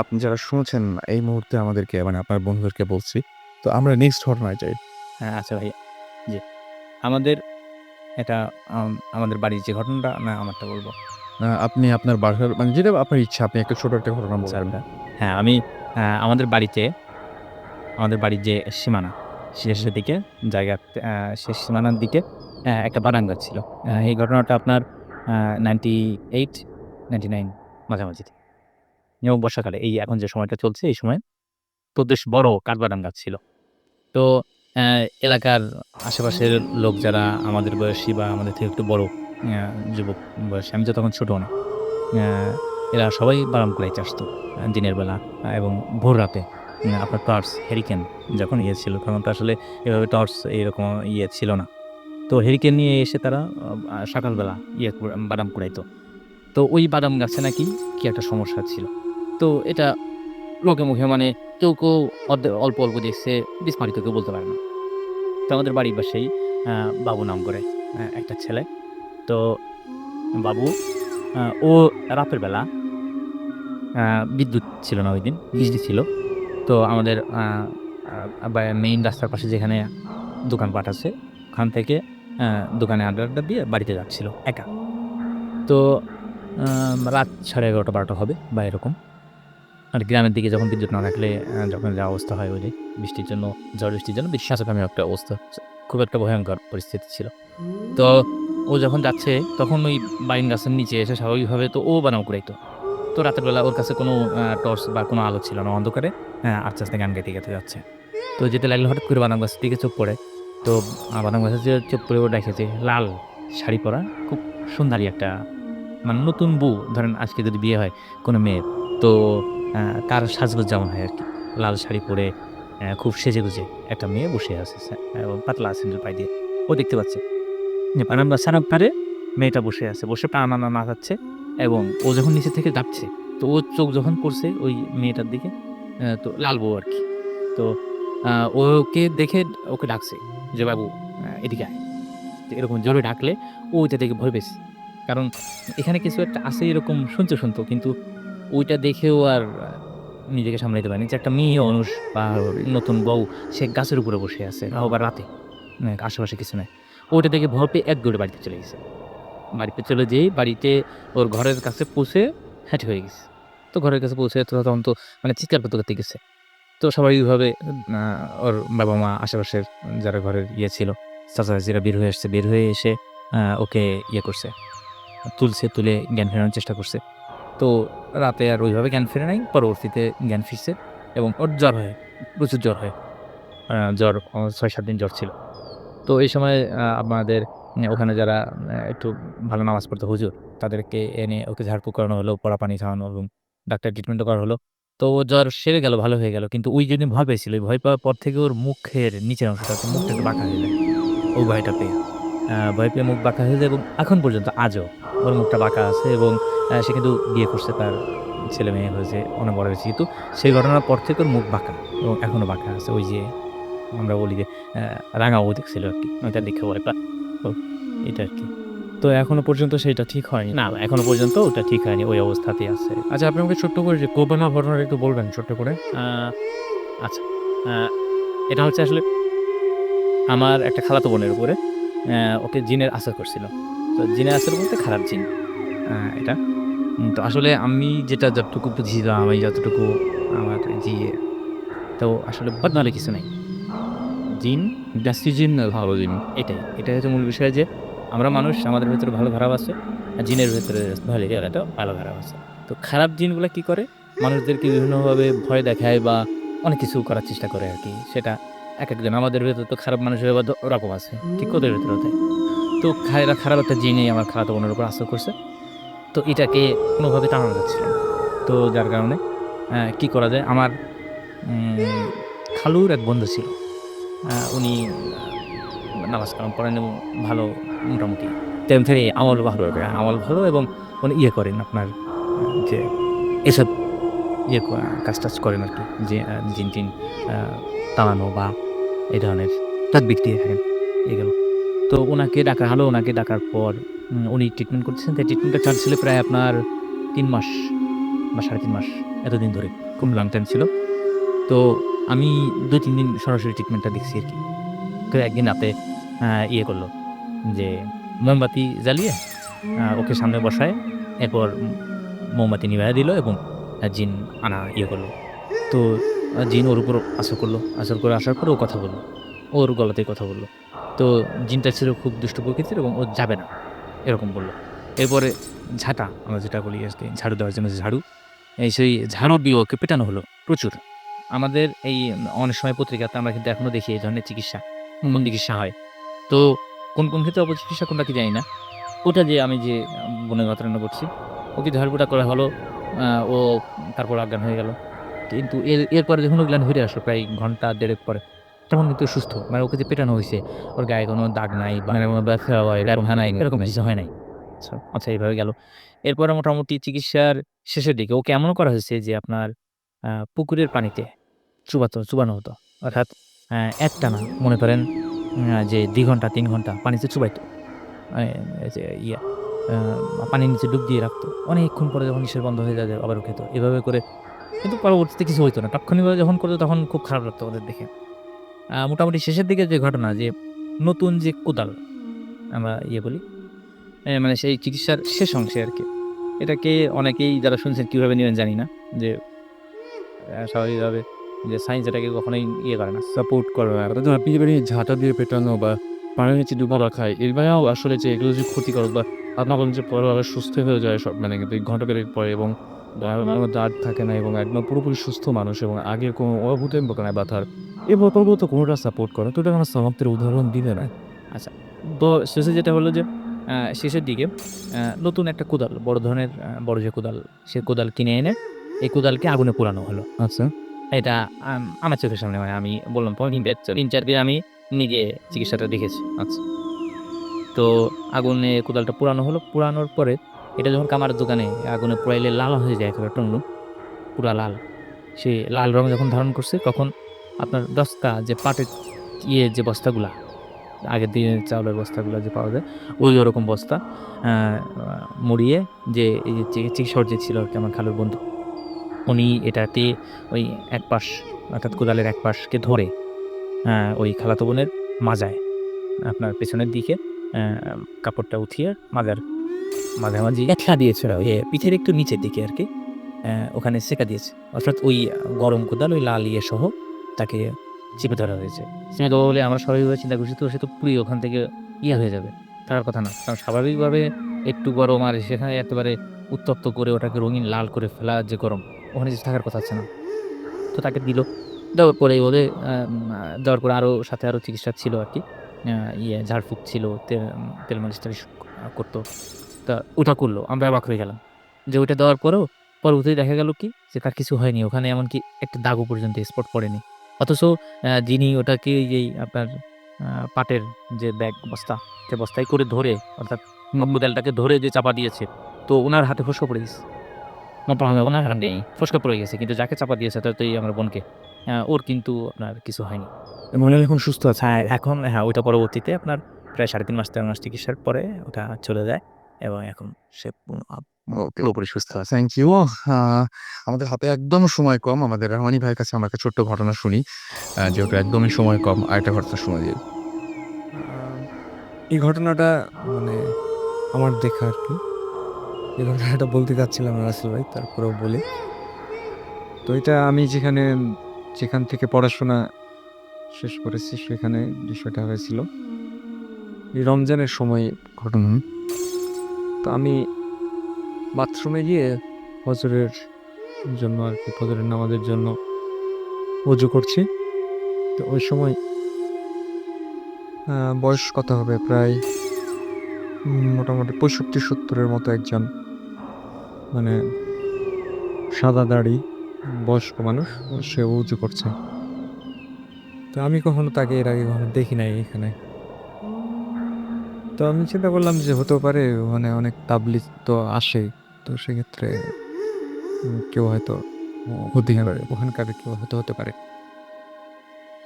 আপনি যারা শুনছেন এই মুহূর্তে আমাদেরকে মানে আপনার বন্ধুদেরকে বলছি। তো আমরা নেক্সট ঘটনায় যাই। হ্যাঁ আচ্ছা ভাইয়া, জি। আমাদের এটা আমাদের বাড়ির যে ঘটনাটা, না আমারটা বলবো? আপনি আপনার বাসার মানে যেটা আপনার ইচ্ছা, আপনি একটা ছোট একটা ঘটনা স্যার বলবেন। হ্যাঁ, আমি আমাদের বাড়ির যে সীমানা, শেষের দিকে জায়গা, শেষ সীমানার দিকে একটা বারাং গাছ ছিল। এই ঘটনাটা আপনার 98, 99 মাঝামাঝি এবং বর্ষাকালে, এই এখন যে সময়টা চলছে এই সময় তো বেশ বড় কাঠবাদাম গাছ ছিল। তো অ্যা এলাকার আশেপাশের লোক যারা আমাদের বয়সী বা আমাদের থেকে একটু বড় যুবক বয়সী, আমি তো তখন ছোটও না। অ্যা এরা সবাই বাদাম কুড়াইতে আসতো দিনের বেলা এবং ভোর রাতে। আপনার টর্চ, হেরিকেন যখন ছিল, তখন তো আসলে এভাবে টর্চ এরকম ছিল না। তো হেরিকেন নিয়ে এসে তারা সকালবেলা বাদাম কুড়াইতো। তো ওই বাদাম গাছে নাকি কি একটা সমস্যা ছিল। তো এটা লোকে মুখে মানে কেউ অল্প, অল্প দেখছে, বিস্তারিত কেউ বলতে পারে না। তো আমাদের বাড়ির পাশেই বাবু নাম করে একটা ছেলে। তো বাবু ও রাতের বেলা বিদ্যুৎ ছিল না ঐদিন, বৃষ্টি ছিল। তো আমাদের মেইন রাস্তার পাশে যেখানে দোকানপাট আছে, ওখান থেকে দোকানে আড্ডা দিয়ে বাড়িতে যাচ্ছিল একা। তো রাত 11:30-12টা হবে বা এরকম। আর গ্রামের দিকে যখন বিদ্যুৎ না থাকলে যখন যা অবস্থা হয় ওই যে বৃষ্টির জন্য, ঝড় বৃষ্টির জন্য বিশ্বাসকামী একটা অবস্থা, খুব একটা ভয়ঙ্কর পরিস্থিতি ছিল। তো ও যখন যাচ্ছে তখন ওই বাইন গাছের নিচে এসে স্বাভাবিকভাবে তো ও বাদাম কুড়াইতো। তো রাতের বেলা ওর কাছে কোনো টর্চ বা কোনো আলো ছিল না, অন্ধকারে আস্তে আস্তে গান গাইতে গাইতে যাচ্ছে। তো যেতে লাগলো, হঠাৎ করে বাদাম গাছের দিকে চোখ পড়ে। তো বাদাম গাছের যে চোখ পড়ে ও দেখে যে লাল শাড়ি পরা খুব সুন্দরী একটা, মানে নতুন বউ, ধরেন আজকে যদি বিয়ে হয় কোনো মেয়ের, তো তার সাজগোজ যেমন হয় আর কি, লাল শাড়ি পরে খুব সেজেগুজে একটা মেয়ে বসে আছে এবং পাতলা স্যান্ডেল পায়ে দিয়ে। ও দেখতে পাচ্ছে যে বাদাম গাছের পারে মেয়েটা বসে আছে, বসে পা নাচাচ্ছে এবং ও যখন নিচে থেকে যাচ্ছে, তো ওর চোখ যখন পড়ছে ওই মেয়েটার দিকে, তো লাল বউ আরকি। তো ওকে দেখে ওকে ডাকছে যে, "বাবু এদিকে আয়।" তো এরকম জোরে ডাকলে ও ওইটা দেখে ভয় পেয়েছে। কারণ এখানে কিছু একটা আছে এরকম শুনতো কিন্তু ওইটা দেখেও আর নিজেকে সামলাইতে পারেনি যে একটা মেয়ে মানুষ বা নতুন বউ সে গাছের উপরে বসে আছে তাও আবার রাতে। আশেপাশে কিছু নাই। ওইটা দেখে ভয় পেয়ে এক দৌড়ে বাড়িতে চলে গেছে। বাড়িতে চলে যেয়েই বাড়িতে ওর ঘরের কাছে পৌঁছে হ্যাঁটে হয়ে গেছে। তো ঘরের কাছে পৌঁছে তো তখন তো মানে চিৎকার করতে গেছে। তো স্বাভাবিকভাবে ওর বাবা-মা আশেপাশের যারা ঘরের ইয়ে ছিল, চাচা-চাচীরা বের হয়ে আসছে। বের হয়ে এসে ওকে ইয়ে করছে, তুলে জ্ঞান ফেরানোর চেষ্টা করছে। তো রাতে আর ওইভাবে জ্ঞান ফেরে নাই। পরবর্তীতে জ্ঞান ফিরছে এবং ওর জ্বর হয়, প্রচুর জ্বর হয়। জ্বর ৬-৭ দিন জ্বর ছিল। তো এই সময় আমাদের ওখানে যারা একটু ভালো নামাজ পড়তো হুজুর, তাদেরকে এনে ওকে ঝাড়ফুঁক করানো হলো, পরা পানি খাওয়ানো এবং ডাক্তার ট্রিটমেন্টও করা হলো। তো ওর জ্বর সেরে গেল, ভালো হয়ে গেল। কিন্তু ওই যেদিন ভয় পেয়েছিল, ওই ভয় পাওয়ার পর থেকে ওর মুখের নিচের অংশটা মুখটা একটু বাঁকা হয়ে যায়। ওই ভয়টা পেয়ে। ভয় পেয়ে মুখ বাঁকা হয়ে যায় এবং এখন পর্যন্ত আজও ওর মুখটা বাঁকা আছে এবং সে কিন্তু বিয়ে করছে, তার ছেলে-মেয়ে হয়েছে, অনেক বড় হয়েছে। কিন্তু সেই ঘটনার পর থেকে ওর মুখ বাঁকা এবং এখনো বাঁকা আছে। ওই যে আমরা বলি যে রাঙা বউ দেখছিল আরকি। ওইটা দেখে ভয় পায়। তো এটা আরকি। তো এখনো পর্যন্ত সেইটা ঠিক হয়নি। না, এখনো পর্যন্ত ওটা ঠিক হয়নি। ওই অবস্থাতেই আছে। আচ্ছা, আপনি আমাকে ছোট্ট করে যে কোবানা ঘটনাটা একটু বলবেন ছোট্ট করে? আ আচ্ছা। আ এটা হচ্ছে আসলে আমার একটা খালাতো বোনের উপরে ওকে জিনের আসর করছিল। তো জিনের আসর বলতে খারাপ জিন। এটা। তো আসলে আমি যেটা যতটুকু বুঝছিলাম, আমি যতটুকু আমার জি তো আসলে বদনালে কিছু নাই। জিন জাস্তি জিন না ভালো জিন? এটাই হচ্ছে মূল বিষয় যে আমরা মানুষ, আমাদের ভেতরে ভালো খারাপ আছে। আর জিনের ভেতরে ভালো খারাপ আছে। তো খারাপ জিনগুলা কি করে? মানুষদেরকে বিভিন্নভাবে ভয় দেখায় বা অনেক কিছু করার চেষ্টা করে আরকি। সেটা একেকজন আমাদের ভেতরে তো খারাপ মানুষের ওরকম আছে। ঠিক ওদের ভেতরেও তাই। তো এরা খারাপ একটা জিনই আমার খালাতো বোনের উপর আসর করছে। তো এটাকে কোনোভাবে টানানো যাচ্ছিল না। তো যার কারণে কি করা যায়? আমার উম খালুর এক বন্ধু ছিল। উনি নামাজ কালাম পড়েন এবং ভালো মোটামুটি টাইম থেকে আমল ভালো করে। আমল ভালো এবং উনি ইয়ে করেন আপনার যে এসব কাজ-টাজ করেন আরকি। যে জিন-টিন আ তাড়ানো বা এই ধরনের তাদবির দিয়ে থাকেন এগুলো। তো উনাকে ডাকা হলো, উনাকে ডাকার পর উনি ট্রিটমেন্ট করতেছেন। তো ট্রিটমেন্টটা চলছিল প্রায় আপনার ৩ মাস বা ৩.৫ মাস এতদিন ধরে। খুব লং টাইম ছিল। তো আমি ২-৩ দিন সরাসরি ট্রিটমেন্টটা দেখছি আরকি। তো একদিন রাতে ইয়ে করল যে মোমবাতি জ্বালিয়ে ওকে সামনে বসায় এরপর মোমবাতি নিভাইয়া দিল এবং জিন আনা ইয়ে করল। তো জিন ওর উপর আসর করল। আসর করে আসার পর ও কথা বলল। ওর গলাতেই কথা বলল। তো জিনটা ছিল খুব দুষ্ট প্রকৃতির এবং ও যাবে না, এরকম বলল। এরপরে ঝাঁটা আমরা যেটা বলি আরকি ঝাড়ু দেওয়ার জন্য যে ঝাড়ু, সেই ঝাড়ু দিয়ে ওকে পেটানো হলো প্রচুর। আমাদের এই অনেক সময় পত্রিকাতে আমরা কিন্তু এখনো দেখি এই ধরনের চিকিৎসা, কোন চিকিৎসা হয়। তো কোন ক্ষেত্রে অপচিকিৎসা কোনটা কি জানি না। ওটা যে আমি যে বোনের ঘটনা বলছি, ওকে ঝাড়ু-ফুটা করা হলো। ও তারপর অজ্ঞান হয়ে গেল। কিন্তু এরপরে যখন অজ্ঞান হইরে আসলো প্রায় ঘন্টা ১.৫ পরে, তখন কিন্তু সুস্থ। মানে ওকে যে পেটানো হইছে, ওর গায়ে কোনো দাগ নাই বা মানে কোনো ব্যথা হয়, ব্যথা নাই, এরকম কিছু হয় নাই। আচ্ছা এইভাবে গেল। এরপরে মোটামুটি চিকিৎসার শেষের দিকে ওকে এমনও করা হয়েছে যে আপনার পুকুরের পানিতে চুবানো হতো। অর্থাৎ একটানা মনে করেন যে ২ ঘন্টা ৩ ঘন্টা পানিতে চুবাইতো। এই যে পানির নিচে ডুব দিয়ে রাখতো। অনেকক্ষণ পরে যখন নিঃশ্বাস বন্ধ হয়ে যায় আবারও খেত। এভাবে করে কিন্তু পরবর্তীতে কিছু হইতো না। তাৎক্ষণিকভাবে যখন করতো তখন খুব খারাপ লাগতো ওদের দেখে। মোটামুটি শেষের দিকে যে ঘটনা যে নতুন যে কোদাল আমরা ইয়ে বলি, মানে সেই চিকিৎসার শেষ অংশে আরকি। এটাকে অনেকেই যারা শুনছেন কিভাবে নিবেন জানি না। যে স্বাভাবিকভাবে যে সায়েন্স এটাকে কখনোই ইয়ে করে না। সাপোর্ট করে না। অর্থাৎ আপনি যেবারে ঝাঁটা দিয়ে পেটানো বা পানির নিচে ডুবা রাখা, এগুলাও আসলে যে এগুলো যে ক্ষতিকারক বা আপনার বলেন যে পরে আবার সুস্থ হয়ে যায় সব মানে কিন্তু ঘন্টাখানেক পরে এবং দাঁত থাকে না এবং একদম পুরোপুরি সুস্থ মানুষ এবং আগের কোনো অভূতপূর্ব নাই ব্যথার। এ বোতলগুলো তো কোনটা সাপোর্ট করে। তো এটা আমার সমাপ্তির উদাহরণ দিলে না? আচ্ছা। তো শেষে যেটা হলো যে শেষের দিকে নতুন একটা কোদাল, বড় ধরনের বড় যে কোদাল, সে কোদাল কিনে এনে এই কোদালকে আগুনে পোড়ানো হলো। আচ্ছা। এটা আমার চোখের সামনে মানে আমি বললাম তো ৩-৪ দিন আমি নিজে চিকিৎসাটা দেখেছি। আচ্ছা। তো আগুনে কোদালটা পোড়ানো হলো। পোড়ানোর পরে এটা যখন কামারের দোকানে আগুনে পোড়াইলে লাল হয়ে যায় একেবারে টুনটুন, পুরা লাল। সে লাল রং যখন ধারণ করছে তখন আপনার দস্তা যে পাটের যে বস্তাগুলা আগের দিনের চাউলের বস্তাগুলো যে পাওয়া যায় ওই ওরকম বস্তা মুড়িয়ে যে এই যে চিকিৎসক যে ছিল আর কি আমার খালুর বন্ধু, উনি এটাতে ওই এক পাশ অর্থাৎ কোদালের এক পাশকে ধরে ওই খালাতো বোনের মাজায় আপনার পেছনের দিকে কাপড়টা উঠিয়ে মাঝামাঝি সেঁকা দিয়েছে, ওই পিঠের একটু নিচের দিকে আর কি ওখানে সেঁকা দিয়েছে, অর্থাৎ ওই গরম কোদাল ওই লাল সহ তাকে চেপে ধরা হয়েছে। সিমেন্ট বলে আমরা স্বাভাবিকভাবে চিন্তা করছি তো সে তো পুরী ওখান থেকে হয়ে যাবে, থাকার কথা না, কারণ স্বাভাবিকভাবে একটু গরম আর সেখানে একেবারে উত্তপ্ত করে ওটাকে রঙিন লাল করে ফেলা যে গরম, ওখানে যে থাকার কথা আছে না। তো তাকে দেওয়ার পরে বলে দেওয়ার পরে সাথে আরও চিকিৎসা ছিল আর কি, ঝাড়ফুঁক ছিল, তেল মালিশ টালিশ করতো, তা ওটা করলো। আমরা অবাক হয়ে গেলাম যে ওইটা দেওয়ার পরেও পরবর্তীতে দেখা গেল কি যে তার কিছু হয়নি, ওখানে এমনকি একটা দাগও পর্যন্ত স্পট পড়েনি। অথচ যিনি ওটাকে এই আপনার পাটের যে ব্যাগ বস্তা সে বস্তায় করে ধরে অর্থাৎ কোদালটাকে ধরে যে চাপা দিয়েছে, তো ওনার হাতে ফসকা পড়ে গেছে, ওনার হাতে নেই ফসকা পড়ে গেছে, কিন্তু যাকে চাপা দিয়েছে তার তো এই আমার বোনকে, ওর কিন্তু আপনার কিছু হয়নি। মনে হয় এখন সুস্থ আছে। এখন ওইটা পরবর্তীতে আপনার প্রায় 3.5 মাস 4 মাস চিকিৎসার পরে ওটা চলে যায় এবং এখন সে পুরোপুরি সুস্থ আছে। Thank you. আমাদের হাতে একদম সময় কম। আমাদের রহমানী ভাইয়ের কাছে আমরা একটা ছোট্ট ঘটনা শুনি। যেহেতু একদমই সময় কম, আরেকটা ঘটনা শোনা দিই। এই ঘটনাটা মানে আমার দেখা আর কি। এই ঘটনাটা বলতে চাচ্ছিলাম না রাসেল ভাই, তারপরেও বলি। তো এটা আমি যেখান থেকে পড়াশোনা শেষ করেছি সেখানে বিষয়টা হয়েছিল এই রমজানের সময় ঘটনা। তো আমি বাথরুমে গিয়ে ফজরের জন্য আর কি, ফজরের নামাজের জন্য ওযু করছি। তো ওই সময় বয়স কত হবে, প্রায় মোটামুটি 65-70-এর মতো একজন মানে সাদা দাড়ি বয়স্ক মানুষ, সে উজু করছে। তো আমি কখনো তাকে এর আগে কখনো দেখি নাই এখানে। তো আমি চিন্তা করলাম যে হতেও পারে মানে অনেক তাবলিগ তো আসে, তো সেক্ষেত্রে কেউ হয়তো হতে পারে, ওখানকার কেউ হয়তো হতে পারে।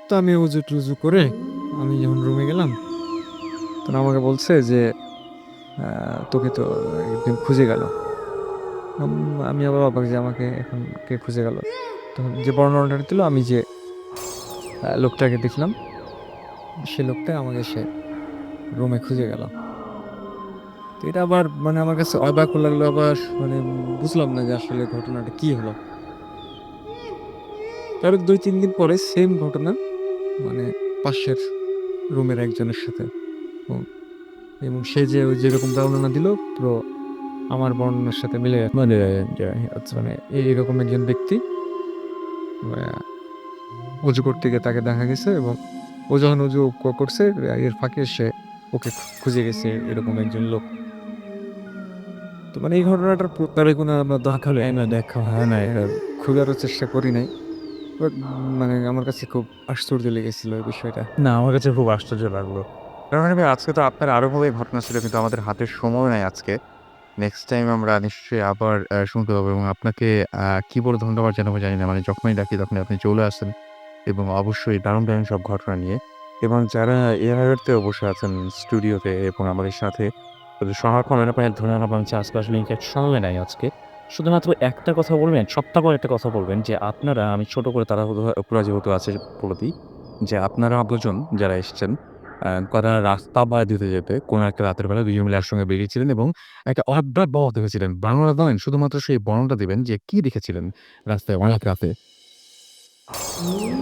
তো আমি উজু টুজু করে আমি যখন রুমে গেলাম তখন আমাকে বলছে যে তোকে তো একদিন খুঁজে গেল। আমি আবার অবাক যে আমাকে এখন কে খুঁজে গেল। তখন যে বর্ণনাটা দিল, আমি যে লোকটাকে দেখলাম সে লোকটা আমাকে সে রুমে খুঁজে গেল। তো এটা আবার মানে আমার কাছে অবাক লাগলো, আবার মানে বুঝলাম না যে আসলে ঘটনাটা কি হলো। তার 2-3 দিন পরে সেম ঘটনা মানে পাশের রুমের একজনের সাথে, এবং সে যে যেরকম বর্ণনা দিল পুরো আমার বর্ণনার সাথে মিলে মানে মানে এইরকম একজন ব্যক্তি উজু করতে গিয়ে তাকে দেখা গেছে, এবং ও যখন উজু করছে এর ফাঁকে সে ওকে খুঁজে গেছে এরকম একজন লোক। তো মানে এই ঘটনাটার প্রকারে কোনো আমরা দেখা হয় নাই, খোঁজারও চেষ্টা করি নাই। বাট মানে আমার কাছে খুব আশ্চর্য লেগেছিল এই বিষয়টা। না, আমার কাছে খুব আশ্চর্য লাগলো। রহমানী ভাই, আজকে তো আপনার আরো ভাবে ঘটনা ছিল, কিন্তু আমাদের হাতে সময় নাই আজকে। নেক্সট টাইম আমরা নিশ্চয়ই আবার শুনতে পাবো, এবং আপনাকে কি বলে ধন্যবাদ জানাবো জানি না। মানে যখনই ডাকি তখনই আপনি চলে আসেন, এবং অবশ্যই দারুণ দারুণ সব ঘটনা নিয়ে। এবং যারা এয়ারতেও বসে আছেন স্টুডিওতে এবং আমাদের সাথে সংরক্ষণ ধন্যবাদ জানাচ্ছি। আজকে আসলে সময় নাই আজকে। শুধুমাত্র একটা কথা বলবেন, সপ্তাহ পর একটা কথা বলবেন যে আপনারা, আমি ছোট করে তারা পুরা যেহেতু আছে বলে দিই, যে আপনারা দুজন যারা এসছেন তারা রাস্তা পাড়ি দিতে যেতে কোনো একটা রাতের বেলা দুজন মিলে একসঙ্গে বেরিয়েছিলেন এবং একটা অদ্ভুত বড় দেখেছিলেন। বর্ণনা দেবেন, শুধুমাত্র সেই বর্ণনাটা দিবেন যে কি দেখেছিলেন রাস্তায় অনেক রাতে।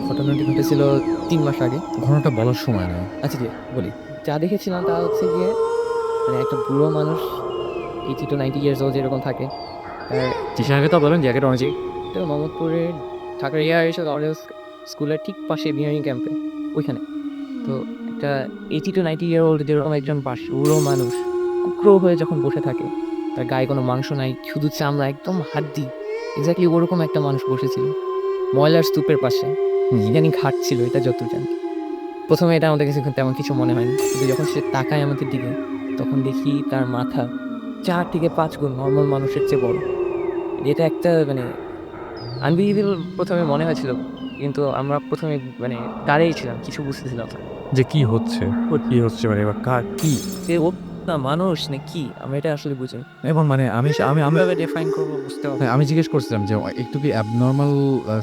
ঘটনাটি ঘটেছিল 3 মাস আগে। ঘটনাটা বলার সময় নাই। আচ্ছা ঠিক আছে, বলি। যা দেখেছিলাম তা হচ্ছে গিয়ে মানে একটা বুড়ো মানুষ 80 to 90 ইয়ার্স ওল্ড যেরকম থাকে, তার চিকিৎসা আগে তো বলেন জ্যাকেট অনেক এটা মোহাম্মদপুরের ঢাকার এয়ার স্কুলের ঠিক পাশে বিহারিং ক্যাম্পে ওইখানে। তো একটা 80 to 90 ইয়ার ওল্ড যেরকম একজন বুড়ো মানুষ কুকড়ো হয়ে যখন বসে থাকে, তার গায়ে কোনো মাংস নাই, শুধু চামড়া, একদম হাড্ডি, এক্স্যাক্টলি ওরকম একটা মানুষ বসেছিল ময়লার স্তূপের পাশে। ইদানিং ঘাট ছিল, এটা যত জানি। প্রথমে এটা আমাদের কাছে তেমন কিছু মনে হয়নি, কিন্তু যখন সে তাকায় আমাদের দিকে তখন দেখি তার মাথা 4 থেকে 5 গুণ নর্মাল মানুষের চেয়ে বড়। এটা একটা মানে আনবিলিভেবল প্রথমে মনে হয়েছিল, কিন্তু আমরা প্রথমে মানে দাঁড়িয়েই ছিলাম, কিছু বুঝতেছিলাম না। যে কি হচ্ছে কি হচ্ছে মানে এবার কি যে ও না মানুষ না কি, আমরা এটা আসলে বুঝিনি। এবং মানে আমি আমি আমি কিভাবে ডিফাইন করবো বুঝতে পারবো। হ্যাঁ, আমি জিজ্ঞেস করছিলাম যে একটু কি অ্যাবনরমাল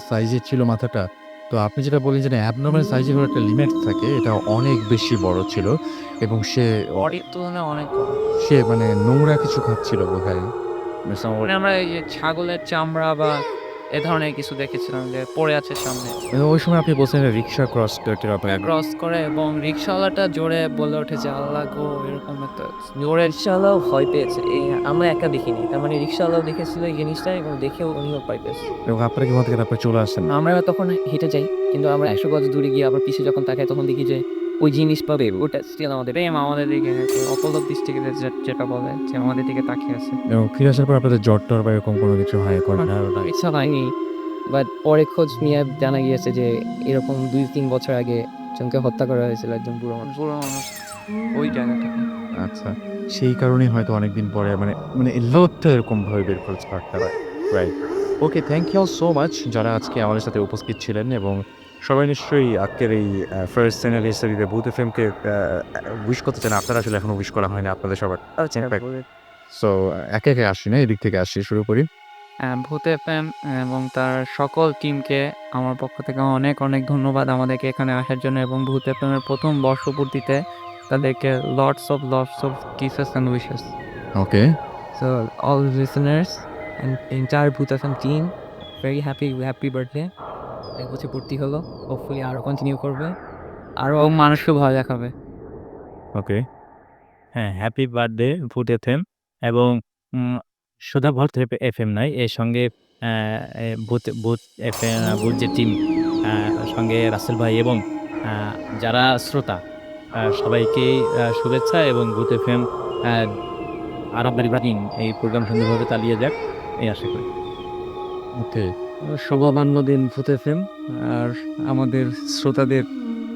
সাইজের ছিল মাথাটা? তো আপনি যেটা বললেন যে অ্যাবনরমাল সাইজের একটা লিমিট থাকে। এটা অনেক বেশি বড় ছিল এবং বডির তুলনায় অনেক কম। সে মানে নোংরা কিছু খাচ্ছিল বোধহয়। মানে আমরা এই যে ছাগলের চামড়া বা এ ধরনের কিছু দেখেছিলাম যে পড়ে আছে সামনে, ওই সময় আপনি বলছেন রিক্সা ক্রস ক্রস করে, এবং রিক্সাওয়ালাটা জোরে বলে উঠেছে আল্লাহ গো, এরকম একটা জোরে। রিক্সাওয়ালাও ভয় পেয়েছে, এই আমরা একা দেখিনি, তার মানে রিক্সাওয়ালাও দেখেছিল এই জিনিসটা এবং দেখেও উনিও ভয় পেয়েছে। এবং আপনারা কি ওখান থেকে তারপরে চলে আসেন? আমরা তখন হেঁটে যাই, কিন্তু আমরা 100 গজ দূরে গিয়ে আবার পিছে যখন তাকাই তখন দেখি যে ওই জিনিস পাবে ওটা স্টিল আমাদের। প্রেম আমাদের দিকে, অপলক দৃষ্টিকে যেটা বলে যে আমাদের দিকে তাকিয়ে আছে। এবং ফিরে আসার পর আপনাদের জ্বর টর বা এরকম কোনো কিছু হয় করে না? ইচ্ছা হয়নি, বাট পরে খোঁজ নিয়ে জানা গিয়েছে যে এরকম 2-3 বছর আগে একজনকে হত্যা করা হয়েছিল, একজন বুড়ো মানুষ। বুড়ো মানুষ ওই জায়গাটাতে। আচ্ছা, সেই কারণেই হয়তো অনেকদিন পরে মানে মানে লোকটা এরকমভাবে বের করেছে ডাক্তাররা। Right. Okay, thank you so much যারা আজকে আমাদের সাথে উপস্থিত ছিলেন এবং সবাই নিশ্চয়ই আজকের এই ফার্স্ট অ্যানিভার্সারিতে ভূত এফএমকে উইশ করতে চান। আপনারা আসলে এখনো উইশ করা হয়নি আপনাদের সবার। সো একে একে আসি না, এদিক থেকে আসি, শুরু করি। ভূত এফএম এবং তার সকল টিমকে আমার পক্ষ থেকে অনেক অনেক ধন্যবাদ আমাদেরকে এখানে আসার জন্য, এবং ভূত এফএম এর প্রথম বর্ষপূর্তিতে তাদেরকে lots of kisses and wishes. Okay, So all listeners and entire Bhuta FM team, very happy birthday. এক বছর পূর্তি হলো, হোপফুলি আরও কন্টিনিউ করবে, আরও মানুষকে ভয় দেখাবে। ওকে। হ্যাঁ, হ্যাপি বার্থডে ভূত এফএম এবং শুধু ভূত এফএম নয়, এর সঙ্গে ভূত এফএম ভূত যে টিম সঙ্গে রাসেল ভাই এবং যারা শ্রোতা সবাইকেই শুভেচ্ছা এবং ভূত এফএম আরামবাড়ি ইব্রাহিম এই প্রোগ্রাম সুন্দরভাবে চালিয়ে যাক এই আশা করি। ওকে, শুভমান্য দিন ভূত এফএম। আর আমাদের শ্রোতাদের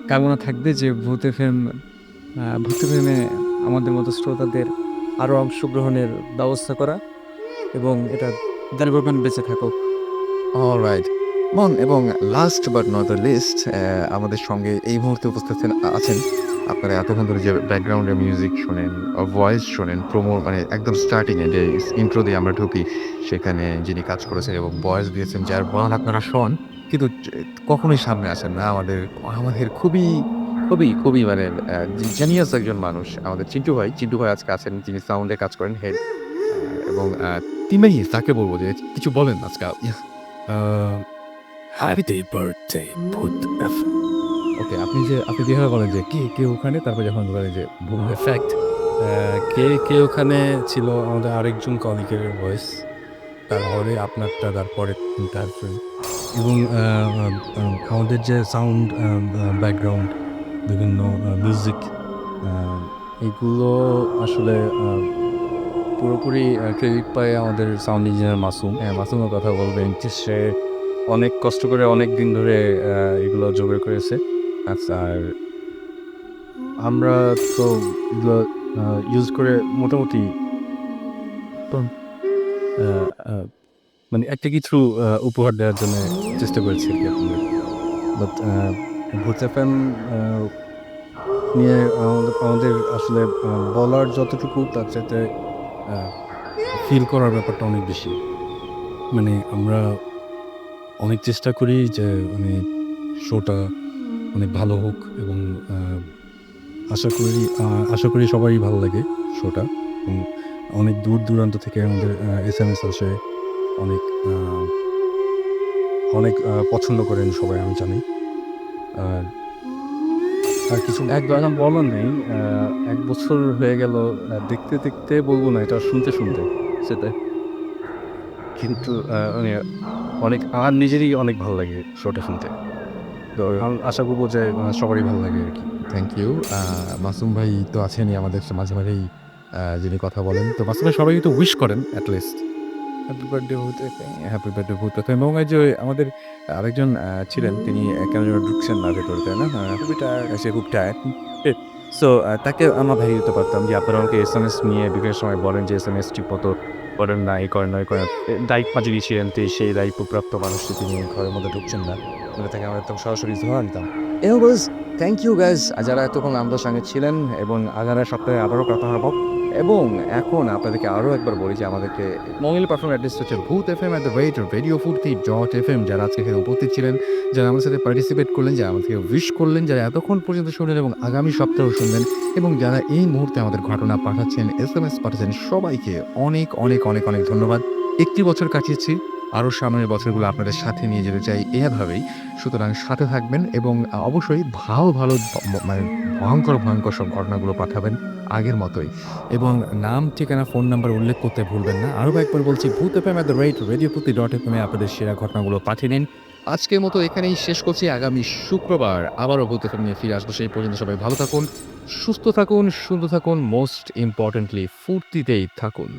কামনা থাকবে যে ভূত এফএমে আমাদের মতো শ্রোতাদের আরও অংশগ্রহণের ব্যবস্থা করা এবং এটা দীর্ঘক্ষণ বেঁচে থাকুক। অলরাইট। মন এবং last but not the least, আমাদের সঙ্গে এই মুহূর্তে উপস্থিত আছেন আপনারা এতক্ষণ ধরে যে ব্যাকগ্রাউন্ডে মিউজিক শোনেন, ভয়েস শোনেন, প্রোমো মানে একদম স্টার্টিংয়ে যে ইন্ট্রো দিয়ে আমরা ঢুকি সেখানে যিনি কাজ করেছেন এবং ভয়েস দিয়েছেন, যার বয়ান আপনারা শোন কিন্তু কখনোই সামনে আসেন না। আমাদের খুবই খুবই খুবই মানে জিনিয়াস একজন মানুষ আমাদের চিন্টু ভাই আজকে আছেন, যিনি সাউন্ডে কাজ করেন হেড এবং তিনাই তাকে বলবো যে কিছু বলেন আজকে। হ্যাপি বার্থডে ভূত এফএম। ওকে, আপনি যেভাবে বলেন যে কে ওখানে, তারপর যখন বলেন যে বুম এফেক্ট। কে ওখানে ছিল আমাদের আরেকজন কলিগের ভয়েস, তারপরে আপনারটা, তারপরে তার এবং আমাদের যে সাউন্ড ব্যাকগ্রাউন্ড বিভিন্ন মিউজিক এগুলো আসলে পুরোপুরি ক্রেডিট পায় আমাদের সাউন্ড ইঞ্জিনিয়ার মাসুম। মাসুমের কথা বলবেন যে সে অনেক কষ্ট করে অনেক দিন ধরে এগুলো জোগাড় করেছে। আচ্ছা, আর আমরা তো এগুলো ইউজ করে মোটামুটি মানে একটা কিছু উপহার দেওয়ার জন্য চেষ্টা করেছি আর কি আপনাদের। বাট ভূত এফএম নিয়ে আমাদের আসলে বলার যতটুকু তার চাইতে ফিল করার ব্যাপারটা অনেক বেশি। মানে আমরা অনেক চেষ্টা করি যে মানে শোটা অনেক ভালো হোক এবং আশা করি সবারই ভালো লাগে শোটা। এবং অনেক দূর দূরান্ত থেকে আমাদের SMS আসে, অনেক পছন্দ করেন সবাই, আমি জানি। আর কিছু একদম বলার নেই। 1 বছর হয়ে গেল দেখতে দেখতে বলবো না, এটা শুনতে সেটাই। কিন্তু মানে অনেক আমার নিজেরই অনেক ভালো লাগে শোটা শুনতে। তো আশা করবো যে সবারই ভালো লাগে আর কি। Thank you. মাসুম ভাই তো আছেনই আমাদের মাঝে মাঝেই যিনি কথা বলেন। তো মাসুম ভাই সবাই তো উইশ করেন অ্যাটলিস্ট হ্যাপি বার্থডে ভূত এফএম। হ্যাপি বার্থডে ভূত এফএম। এবং এই যে আমাদের আরেকজন ছিলেন, তিনি কেন যেন ঢুকছেন না ভেতরে, তাই না? সে খুব টায়ার্ড। সো তাকে আমরা ভাই দিতে পারতাম যে আপনারা আমাকে SMS নিয়ে বিভিন্ন সময় বলেন যে SMS ঠিক মতো করেন না, এই করেন না, ওই করেন না। দায়িত্ব যিনি ছিলেন সেই দায়িত্বপ্রাপ্ত মানুষটি তিনি ঘরের মধ্যে ঢুকছেন না। আমরা তাকে আমরা একদম সরাসরি ধরা নিতাম। এনিওয়েজ থ্যাংক ইউ গাইজ যারা এতক্ষণ আমাদের সঙ্গে ছিলেন এবং আগামী সপ্তাহে আবারও কথা হবো। এবং এখন আপনাদেরকে আরও একবার বলি যে আমাদেরকে মঙ্গল পারফর্ম অ্যাড্রেস হচ্ছে ভূত FM @radiofuti.fm। যারা আজকে এখানে উপস্থিত ছিলেন, যারা আমাদের সাথে পার্টিসিপেট করলেন, যারা আমাদেরকে উইশ করলেন, যারা এতক্ষণ পর্যন্ত শুনলেন এবং আগামী সপ্তাহেও শুনবেন এবং যারা এই মুহূর্তে আমাদের ঘটনা পাঠাচ্ছেন, SMS পাঠাচ্ছেন, সবাইকে অনেক অনেক অনেক অনেক ধন্যবাদ। 1টি বছর কাটিয়েছি, আরও সামনের বছরগুলো আপনাদের সাথে নিয়ে যেতে চাই এভাবেই। সুতরাং সাথে থাকবেন এবং অবশ্যই ভালো ভালো মানে ভয়ঙ্কর ভয়ঙ্কর সব ঘটনাগুলো পাঠাবেন আগের মতোই এবং নাম, ঠিকানা, ফোন নাম্বার উল্লেখ করতে ভুলবেন না। আরও একবার বলছি, ভূত FM @radiofuti.fm আপনাদের সেরা ঘটনাগুলো পাঠিয়ে নিন। আজকের মতো এখানেই শেষ করছি। আগামী শুক্রবার আবারও ভূত FM নিয়ে ফিরে আসবো। সেই পর্যন্ত সবাই ভালো থাকুন, সুস্থ থাকুন, সুন্দর থাকুন, মোস্ট ইম্পর্টেন্টলি ফুর্তিতেই থাকুন।